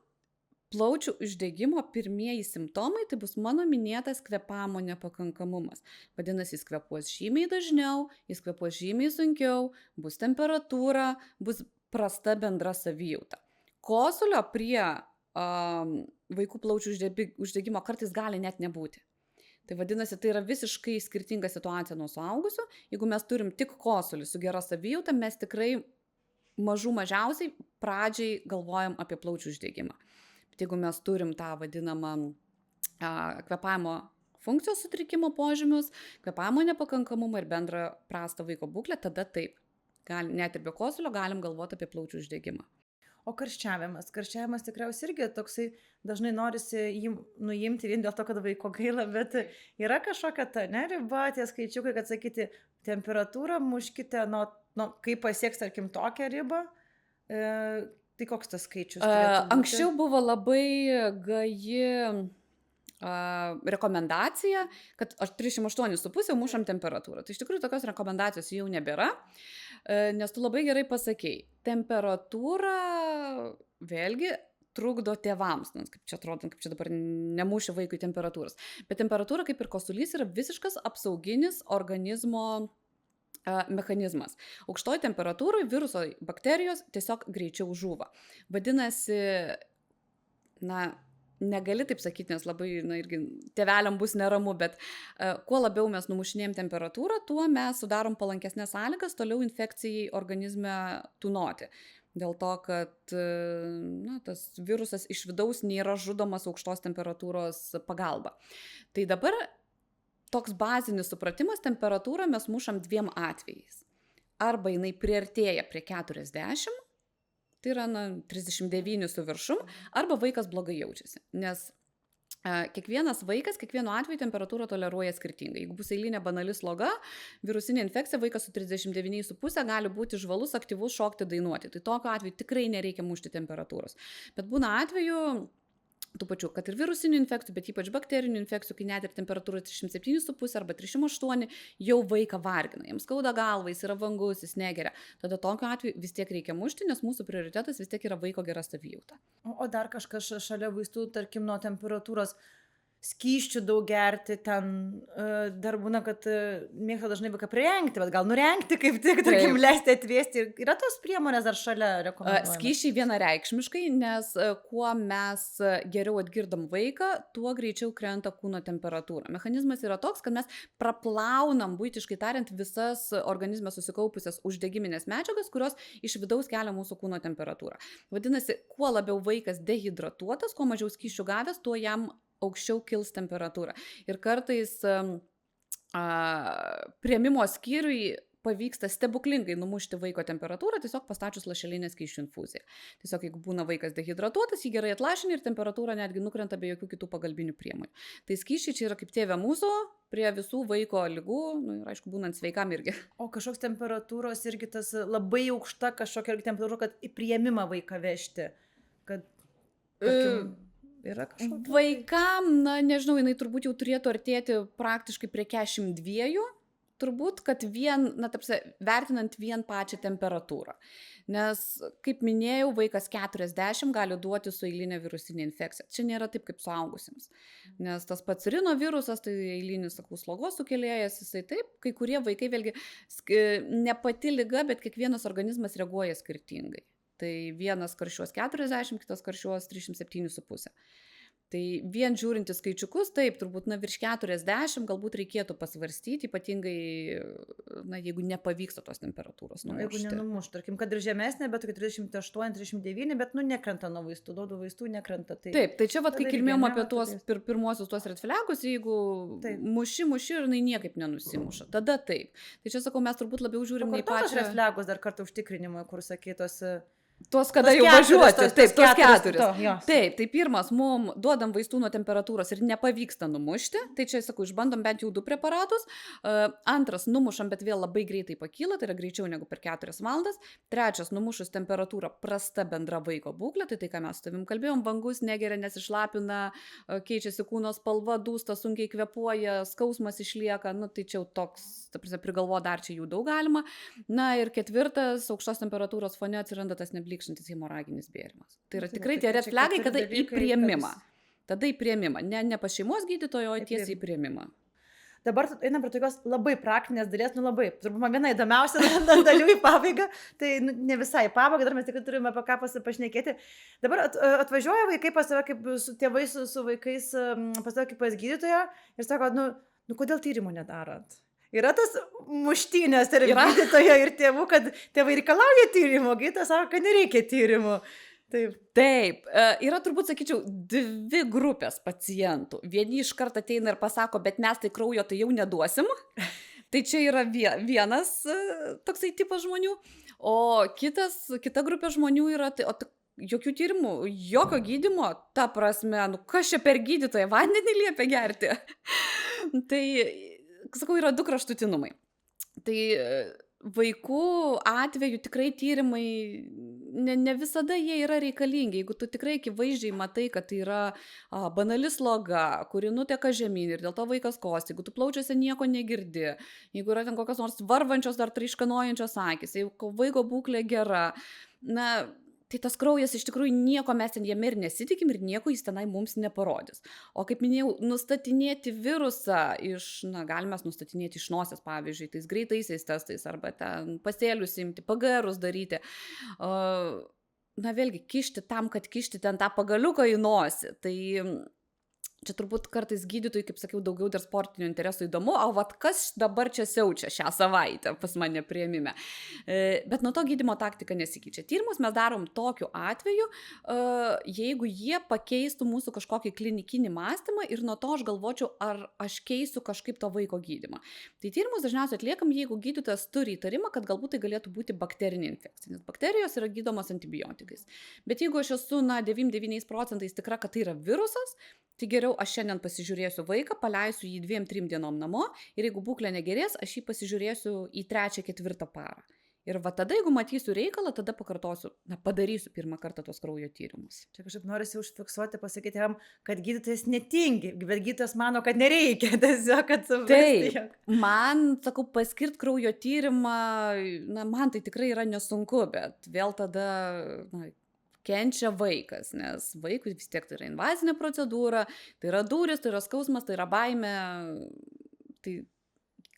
plaučių uždegimo pirmieji simptomai tai bus mano minėtas kvėpavimo nepakankamumas. Vadinasi, jis kvėpuos žymiai dažniau, jis kvėpuos žymiai sunkiau, bus temperatūra, bus prasta bendra savijauta. Kosulio prie vaikų plaučių uždegimo kartais gali net nebūti. Tai vadinasi, tai yra visiškai skirtinga situacija nuo suaugusio. Jeigu mes turim tik kosulį su gera savijauta, mes tikrai mažiausiai pradžiai galvojam apie plaučių uždegimą. Bet jeigu mes turim tą vadinamą kvėpavimo funkcijos sutrikimo požymius, kvėpavimo nepakankamumą ir bendrą prastą vaiko būklę, tada taip. Net ir be kosulio galim galvoti apie plaučių uždegimą. O karščiavimas tikriausiai irgi toksai, dažnai norisi jį nuimti vien dėl to, kad vaiko gaila, bet yra kažkokia ta riba, tie skaičiukai, kad sakyti, temperatūrą muškite, kai pasieks, tarkim, tokią ribą, tai koks tas skaičius? Anksčiau buvo labai gaji rekomendacija, kad 38,5 mušam temperatūrą. Tai iš tikrųjų tokios rekomendacijos jau nebėra, nes tu labai gerai pasakei, temperatūra vėlgi trukdo tėvams, kaip čia atrodo, kaip čia dabar nemuši vaikui temperatūros. Bet temperatūra, kaip ir kosulys, yra visiškas apsauginis organizmo mechanizmas. Aukštoj temperatūroj viruso bakterijos tiesiog greičiau žūva. Vadinasi, negali taip sakyti, nes labai, irgi tėveliam bus neramu, bet kuo labiau mes numušinėjom temperatūrą, tuo mes sudarom palankesnės sąlygas toliau infekcijai organizme tūnoti. Dėl to, kad tas virusas iš vidaus nėra žudomas aukštos temperatūros pagalba. Tai dabar toks bazinis supratimas, temperatūrą mes mušam 2 atvejais. Arba jinai priartėja prie 40, tai yra 39 su viršum, arba vaikas blogai jaučiasi, nes kiekvienas vaikas, kiekvienu atveju temperatūrą toleruoja skirtingai. Jeigu bus eilinė banali sloga, virusinė infekcija, vaikas su 39,5 gali būti žvalus, aktyvus, šokti, dainuoti. Tai tokiu atveju tikrai nereikia mušti temperatūros. Bet būna atveju tų pačių, kad ir virusinių infekcijų, bet ypač bakterinių infekcijų, kai net ir temperatūra 37,5 arba 38 jau vaiką vargina. Jiems skauda galvą, jis yra vangus, jis negeria. Tada tokiu atveju vis tiek reikia mušti, nes mūsų prioritetas vis tiek yra vaiko gera savijauta. O dar kažkas šalia vaistų, tarkim, nuo temperatūros, skysčių daug gerti, ten dar būna, kad mėgsta dažnai vaiką prirengti, bet gal nurengti kaip tik, tarkim, leisti atvėsti. Yra tos priemonės ar šalia rekomenduojamos? Skysčiai vienareikšmiškai, nes kuo mes geriau atgirdam vaiką, tuo greičiau krenta kūno temperatūra. Mechanizmas yra toks, kad mes praplaunam, buitiškai tariant, visas organizme susikaupusias uždegiminės medžiagas, kurios iš vidaus kelia mūsų kūno temperatūrą. Vadinasi, kuo labiau vaikas dehidratuotas, kuo mažiau skysčių gavęs, tuo jam aukščiau kils temperatūra. Ir kartais priėmimo skyriui pavyksta stebuklingai numušti vaiko temperatūrą, tiesiog pastačius lašelinę skysčių infuziją. Tiesiog jeigu būna vaikas dehidratuotas, jį gerai atlašini ir temperatūra netgi nukrenta be jokių kitų pagalbinių priemonių. Tai skysčiai čia yra kaip tėvė mūsų prie visų vaiko ligų, ir aišku, būnant sveikam irgi. O kažkoks temperatūros irgi tas labai aukšta kažkokia irgi temperatūra, kad į priėmimą vaiką vežti, kad tarkim, yra kažkokia? Vaikam, nežinau, jinai turbūt jau turėtų artėti praktiškai prie 42, turbūt, kad vertinant vien pačią temperatūrą. Nes, kaip minėjau, vaikas 40 gali duoti su eilinė virusinė infekcija. Čia nėra taip kaip suaugusiems. Nes tas pats rinovirusas, tai eilinis, slogos sukėlėjas, jisai taip, kai kurie vaikai, vėlgi, ne pati liga, bet kiekvienas organizmas reaguoja skirtingai. Tai vienas karščiuos 40, kitas karščiuos 37,5. Tai vien žiūrinti skaičiukus, taip, turbūt virš 40 galbūt reikėtų pasvarstyti, ypatingai, jeigu nepavyksta tos temperatūros numušti. Jeigu nenumušti, tarkim, kad ir žemesnė, bet 38, 39, bet nekrenta nuo vaistų, duodu vaistų nekrenta. Taip, tai čia kai kalbėjom apie tuos pirmuosius tuos red flagus, jeigu muši ir jinai niekaip nenusimuša, tada taip. Tai čia sakau, mes turbūt labiau žiūrim į pačią... red flagus dar kartą užtikrinimui, kur sakytos... Tuos, kada jau važiuoti, taip, tos 4. Taip, tai pirmas, mum duodam vaistų nuo temperatūros ir nepavyksta numušti, tai čia, sakau, išbandom bent jau 2 preparatus. Antras, numušam, bet vėl labai greitai pakyla, tai yra greičiau negu per 4 valandas. Trečias, numušus temperatūrą, prasta bendra vaiko būklė, tai ką mes su tavim kalbėjom, vangus, negeria, nesišlapina, keičiasi kūno spalva, dūsta, sunkiai kvėpuoja, skausmas išlieka, tai čia jau toks, prigalvo dar čia jų daug galima. Ir 4, aukštos temperatūros fone atsiranda tas neblykšantis hemoraginis bėrimas. Tai yra tikrai tie red flagai, kada į priėmimą. Tada į priėmimą. Ne pas šeimos gydytojo, o tiesiai į priėmimą. Dabar einam prie tokios labai praktinės dalies, nu labai, turbūt man viena įdomiausia dalių į pabaigą, tai nu, ne visai į pabaigą, dar mes tikrai turime apie ką pašnekėti. Dabar atvažiuoja vaikai pas tave kaip su tėvai, su vaikais, pas tave kaip pas gydytoją ir sako, nu kodėl tyrimų nedarot? Yra tas muštynės tarp gydytojo ir tėvų, kad tėvai reikalauja tyrimų, gydytojas sako, kad nereikia tyrimų. Taip, yra turbūt, sakyčiau, dvi grupės pacientų. Vieni iš karto ateina ir pasako, bet mes tai kraujo tai jau neduosim. Tai čia yra vienas toksai tipas žmonių, o kita grupė žmonių yra, jokių tyrimų, jokio gydymo, ta prasme, nu kas čia per gydytoją, vandenį liepia gerti. Tai, sakau, yra du kraštutinumai. Tai vaikų atveju tikrai tyrimai ne visada jie yra reikalingi. Jeigu tu tikrai akivaizdžiai matai, kad tai yra banali sloga, kuri nuteka žemyn ir dėl to vaikas kosti, jeigu tu plaučiuose nieko negirdi, jeigu yra ten kokios nors varvančios dar traiškanojančios akys, jeigu vaiko būklė gera, tai tas kraujas iš tikrųjų nieko mes ten jame ir nesitikim ir nieko jis tenai mums neparodys. O kaip minėjau, nustatinėti virusą galime nustatinėti iš nosies, pavyzdžiui, tais greitaisiais testais arba ten pasėlius imti, PGR-us daryti. Vėlgi, kišti tam, kad kišti ten tą pagaliuką į nosį. Tai čia turbūt kartais gydytojai, kaip sakiau, daugiau dar sportinio interesų įdomu, o vat kas dabar čia siaučia šią savaitę pas mane priėmime. Bet nuo to gydymo taktika nesikeičia. Tyrimus mes darom tokiu atveju, jeigu jie pakeistų mūsų kažkokį klinikinį mąstymą ir nuo to aš galvočiau, ar aš keisiu kažkaip to vaiko gydymą. Tai tyrimus dažniausiai atliekam, jeigu gydytojas turi įtarimą, kad galbūt tai galėtų būti bakterinė infekcija, nes bakterijos yra gydomos antibiotikais. Bet jeigu aš esu 99% tikra, kad tai yra virusas, tai geriau aš šiandien pasižiūrėsiu vaiką, paleisiu jį 2-3 dienom namo ir jeigu būklė negerės, aš jį pasižiūrėsiu į 3-4 parą. Ir va tada, jeigu matysiu reikalą, tada pakartosiu, padarysiu pirmą kartą tos kraujo tyrimus. Čia kažkaip norisi užfiksuoti, pasakyti jam, kad gydytojas netingi, bet gydytojas mano, kad nereikia. Tiesiog, kad taip, man, sakau, paskirt kraujo tyrimą, man tai tikrai yra nesunku, bet vėl tada, kenčia vaikas, nes vaikui vis tiek tai yra invazinė procedūra, tai yra dūris, tai yra skausmas, tai yra baimė. Tai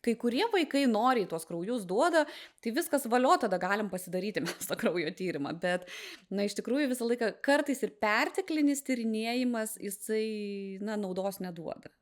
kai kurie vaikai noriai tuos kraujus duoda, tai viskas valio, tada galim pasidaryti mes tą kraujo tyrimą. Bet, iš tikrųjų visą laiką kartais ir perteklinis tyrinėjimas, jisai, naudos neduoda.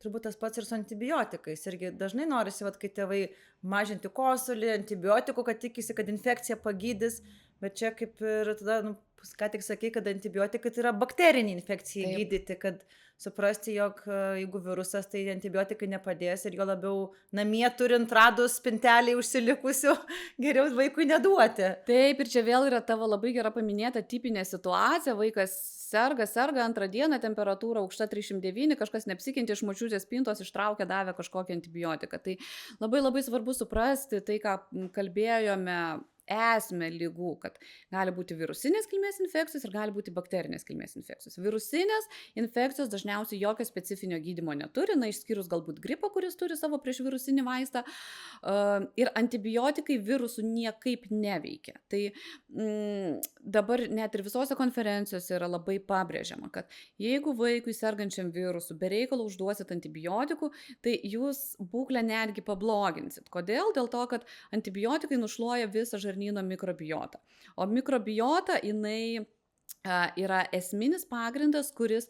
Turbūt tas pats ir su antibiotikais. Irgi dažnai norisi, kai tėvai mažinti kosulį, antibiotikų, kad tikisi, kad infekcija pagydys, bet čia kaip ir tada, ką tik sakai, kad antibiotikai tai yra bakterinė infekcija gydyti, kad suprasti, jog jeigu virusas, tai antibiotikai nepadės ir jo labiau namie turint radus spintelį užsilikusių, geriau vaikui neduoti. Taip, ir čia vėl yra tavo labai gera paminėta tipinė situacija, vaikas serga, antrą dieną temperatūra aukšta 309, kažkas neapsikinti iš močiutės spintos ištraukė, davė kažkokį antibiotiką. Tai labai labai svarbu suprasti tai, ką kalbėjome, esmę lygų, kad gali būti virusinės kilmės infekcijos ir gali būti bakterinės kilmės infekcijos. Virusinės infekcijos dažniausiai jokio specifinio gydymo neturi, išskyrus galbūt gripą, kuris turi savo priešvirusinį vaistą, ir antibiotikai virusų niekaip neveikia. Tai dabar net ir visose konferencijose yra labai pabrėžiama, kad jeigu vaikui sergančiam virusu be reikalo užduosit antibiotikų, tai jūs būklę netgi pabloginsit. Kodėl? Dėl to, kad antibiotikai nušluoja visą žarnyno mikrobiotą. O mikrobiota, jinai yra esminis pagrindas, kuris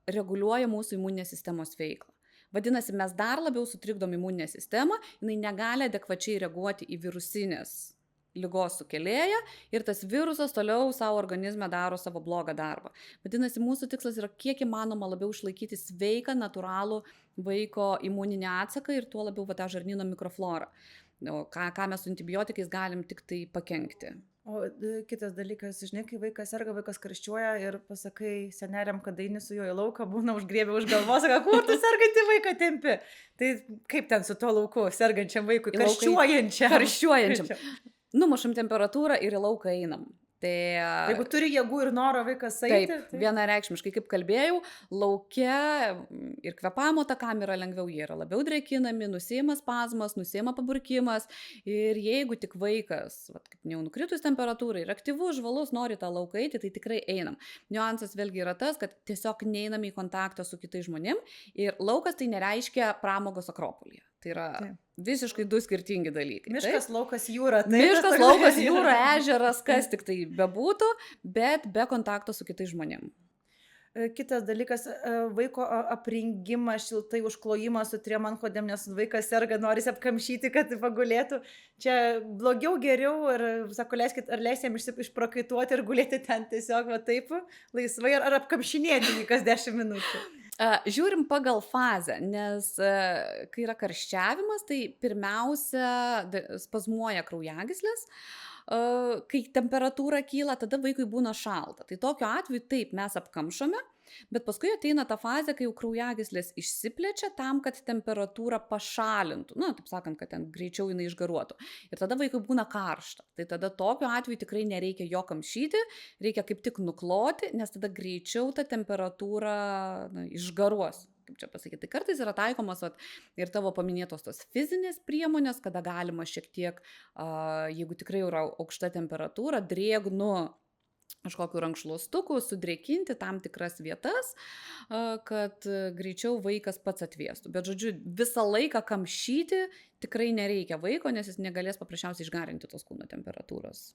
reguliuoja mūsų imuninės sistemos veiklą. Vadinasi, mes dar labiau sutrikdom imuninę sistemą, jinai negali adekvačiai reaguoti į virusinės ligos sukėlėją ir tas virusas toliau savo organizme daro savo blogą darbą. Vadinasi, mūsų tikslas yra kiek įmanoma labiau išlaikyti sveiką, natūralų vaiko imuninį atsaką ir tuo labiau tą žarnyno mikroflorą. O ką mes su antibiotikais galim tik tai pakenkti. O kitas dalykas, žinai, kai vaikas serga, vaikas karščiuoja ir pasakai seneliam, kad eini su juo į lauką, būna užgriebę už galvos, sako, kur tu sergantį vaiką tempi? Tai kaip ten su tuo lauku, sergančiam vaikui, karščiuojančiam? Numušam temperatūrą ir į lauką einam. Tai Jeigu turi jėgų ir noro vaikas taip, eiti, tai vienareikšmiškai, kaip kalbėjau, lauke ir kvėpavimo takam yra lengviau, jie yra labiau drėkinami, nusiima spazmas, nusiima paburkimas ir jeigu tik vaikas, vat, kaip jau nukritus temperatūrai, ir aktyvus, žvalus, nori tą lauką eiti, tai tikrai einam. Niuansas vėlgi yra tas, kad tiesiog neinam į kontaktą su kitais žmonėm ir laukas tai nereiškia pramogos akropolyje. Tai yra Taip. visiškai du skirtingi dalykai. miškas, laukas, jūra. Tai Miškas, laukas, jūra, ežeras, kas tik tai bebūtų, bet be kontakto su kitais žmonėm. Kitas dalykas, vaiko aprengimas, šiltai užklojimas su 3 antklodėm, nes vaikas serga, norisi apkamšyti, kad pagulėtų. Čia blogiau, geriau, ar, sako, leiskit, ar leis jam išprakaituoti ir gulėti ten tiesiog va taip laisvai, ar apkamšinėti jį kas 10 minučių. Žiūrim pagal fazę, nes kai yra karščiavimas, tai pirmiausia spazmuoja kraujagyslės, kai temperatūra kyla, tada vaikui būna šalta. Tai tokiu atveju taip mes apkamšome, bet paskui ateina ta fazė, kai jau kraujagyslės išsiplečia tam, kad temperatūrą pašalintų. Na, taip sakant, kad ten greičiau jinai išgaruotų. Ir tada vaikui būna karšta. Tai tada tokiu atveju tikrai nereikia jo kamšyti, reikia kaip tik nukloti, nes tada greičiau ta temperatūra išgaruos. Kaip čia pasakyti, tai kartais yra taikomas ir tavo paminėtos tos fizinės priemonės, kada galima šiek tiek, jeigu tikrai yra aukšta temperatūra, drėgnu kažkokiu rankšluostuku sudrėkinti tam tikras vietas, kad greičiau vaikas pats atvėstų. Bet žodžiu, visą laiką kamšyti tikrai nereikia vaiko, nes jis negalės paprasčiausiai išgarinti tos kūno temperatūros.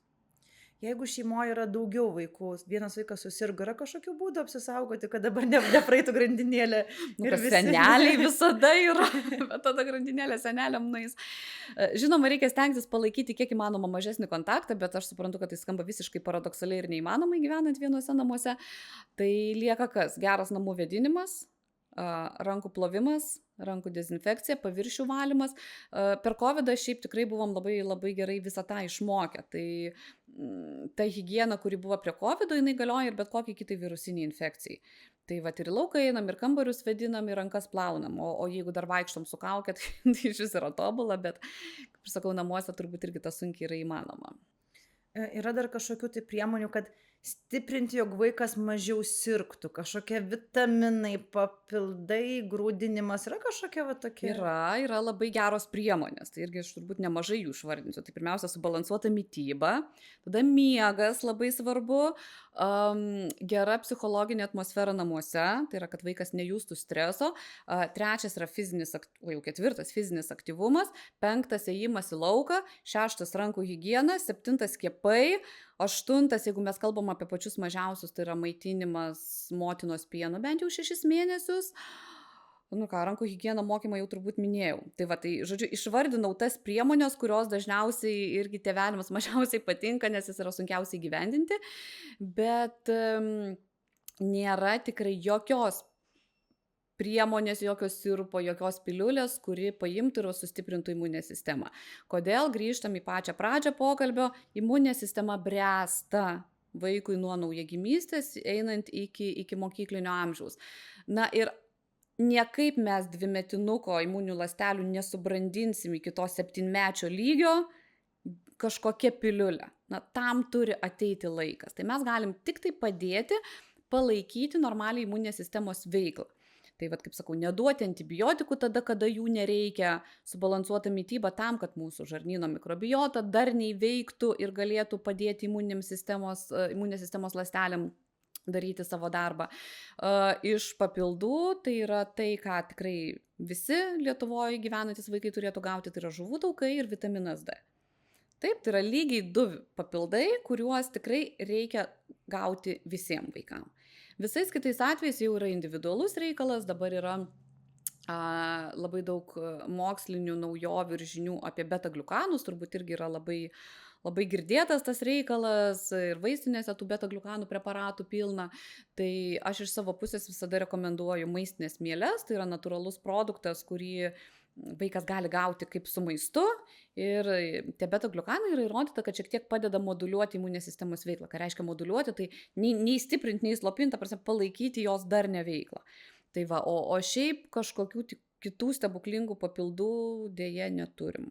Jeigu šeimoje yra daugiau vaikų, vienas vaikas susirgo, yra kažkokių būdų apsisaugoti, kad dabar nepraeitų grandinėlė. Ir seneliai visada yra, bet tada grandinėlė seneliam nueis. Žinoma, reikia stengtis palaikyti kiek įmanoma mažesnį kontaktą, bet aš suprantu, kad tai skamba visiškai paradoksaliai ir neįmanomai gyvenant vienuose namuose. Tai lieka kas? Geras namų vėdinimas, rankų plovimas, rankų dezinfekcija, paviršių valymas. Per COVID šiaip tikrai buvom labai, labai gerai visą tą išmokę. Tai ta higiena, kuri buvo prie COVID, jinai galioja ir bet kokiai kitai virusiniai infekcijai. Tai va ir į lauką einam, ir kambarius vėdinam, ir rankas plaunam. O jeigu dar vaikštom su kauke, tai iš vis yra tobula, bet, kaip sakau, namuose turbūt irgi tas sunkiai yra įmanoma. Yra dar kažkokių tai priemonių, kad stiprinti, jog vaikas mažiau sirgtų, kažkokie vitaminai, papildai, grūdinimas, yra kažkokie va tokie? Yra labai geros priemonės, tai irgi aš turbūt nemažai jų išvardinsiu. Tai pirmiausia, subalansuota mityba, tada miegas labai svarbu, gera psichologinė atmosfera namuose, tai yra, kad vaikas nejustų streso, 3 yra ketvirtas fizinis aktyvumas, 5 ėjimas į lauką, 6 rankų higiena, 7 skiepai, 8, jeigu mes kalbam apie pačius mažiausius, tai yra maitinimas motinos pieno bent jau 6 mėnesius. Rankų higiena mokymą jau turbūt minėjau. Tai va, tai žodžiu, išvardinau tas priemonės, kurios dažniausiai irgi tėveliams mažiausiai patinka, nes jis yra sunkiausiai gyvendinti, bet nėra tikrai jokios priemonės, jokios sirupo, jokios piliulės, kuri paimtų ir sustiprintų imuninę sistemą. Kodėl? Grįžtam į pačią pradžią pokalbio, imuninė sistema bręsta vaikui nuo naujagimystės, einant iki mokyklinio amžiaus. Na ir niekaip mes 2-metinuko imuninių ląstelių nesubrandinsim iki to 7-mečio lygio kažkokia piliulė. Tam turi ateiti laikas. Tai mes galim tik tai padėti palaikyti normaliai imuninės sistemos veiklą. Tai, kaip sakau, neduoti antibiotikų tada, kada jų nereikia, subalansuota mityba tam, kad mūsų žarnyno mikrobiota darniai veiktų ir galėtų padėti imuninės sistemos ląstelėm daryti savo darbą. Iš papildų, tai yra tai, ką tikrai visi Lietuvoje gyvenantis vaikai turėtų gauti, tai yra žuvų taukai ir vitaminas D. Taip, tai yra lygiai 2 papildai, kuriuos tikrai reikia gauti visiems vaikams. Visais kitais atvejais jau yra individualus reikalas, dabar yra labai daug mokslinių naujovių ir žinių apie beta-gliukanus, turbūt irgi yra labai girdėtas tas reikalas ir vaistinėse tų beta-gliukanų preparatų pilna. Tai aš iš savo pusės visada rekomenduoju maistinės mieles, tai yra natūralus produktas, kurį vaikas gali gauti kaip su maistu ir tie beta-gliukanai yra įrodyta, kad šiek tiek padeda moduliuoti imuninės sistemos veiklą. Ką reiškia moduliuoti, tai nei stiprinti, nei slopinti, palaikyti jos darnią veiklą. Tai va, o šiaip kažkokių kitų stebuklingų papildų dėje neturim.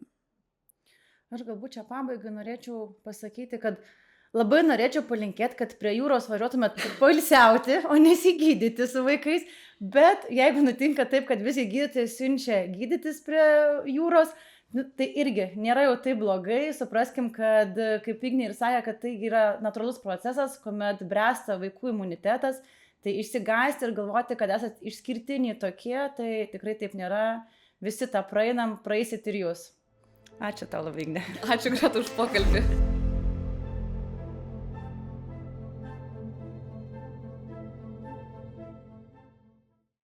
Aš galbūt čia pabaigai norėčiau pasakyti, kad Labai norėčiau palinkėti, kad prie jūros važiuotumėt poilsiauti, o nesigydyti su vaikais, bet jeigu nutinka taip, kad visi gydytojai siunčia gydytis prie jūros, nu, tai irgi nėra jau taip blogai, supraskim, kad, kaip Ignė ir sakė, kad tai yra natūralus procesas, kuomet bręsta vaikų imunitetas, tai išsigąsti ir galvoti, kad esat išskirtiniai tokie, tai tikrai taip nėra, visi tą praeinam, praeisit ir jūs. Ačiū tau labai, Ignė. Ačiū, Greta, už pokalbį.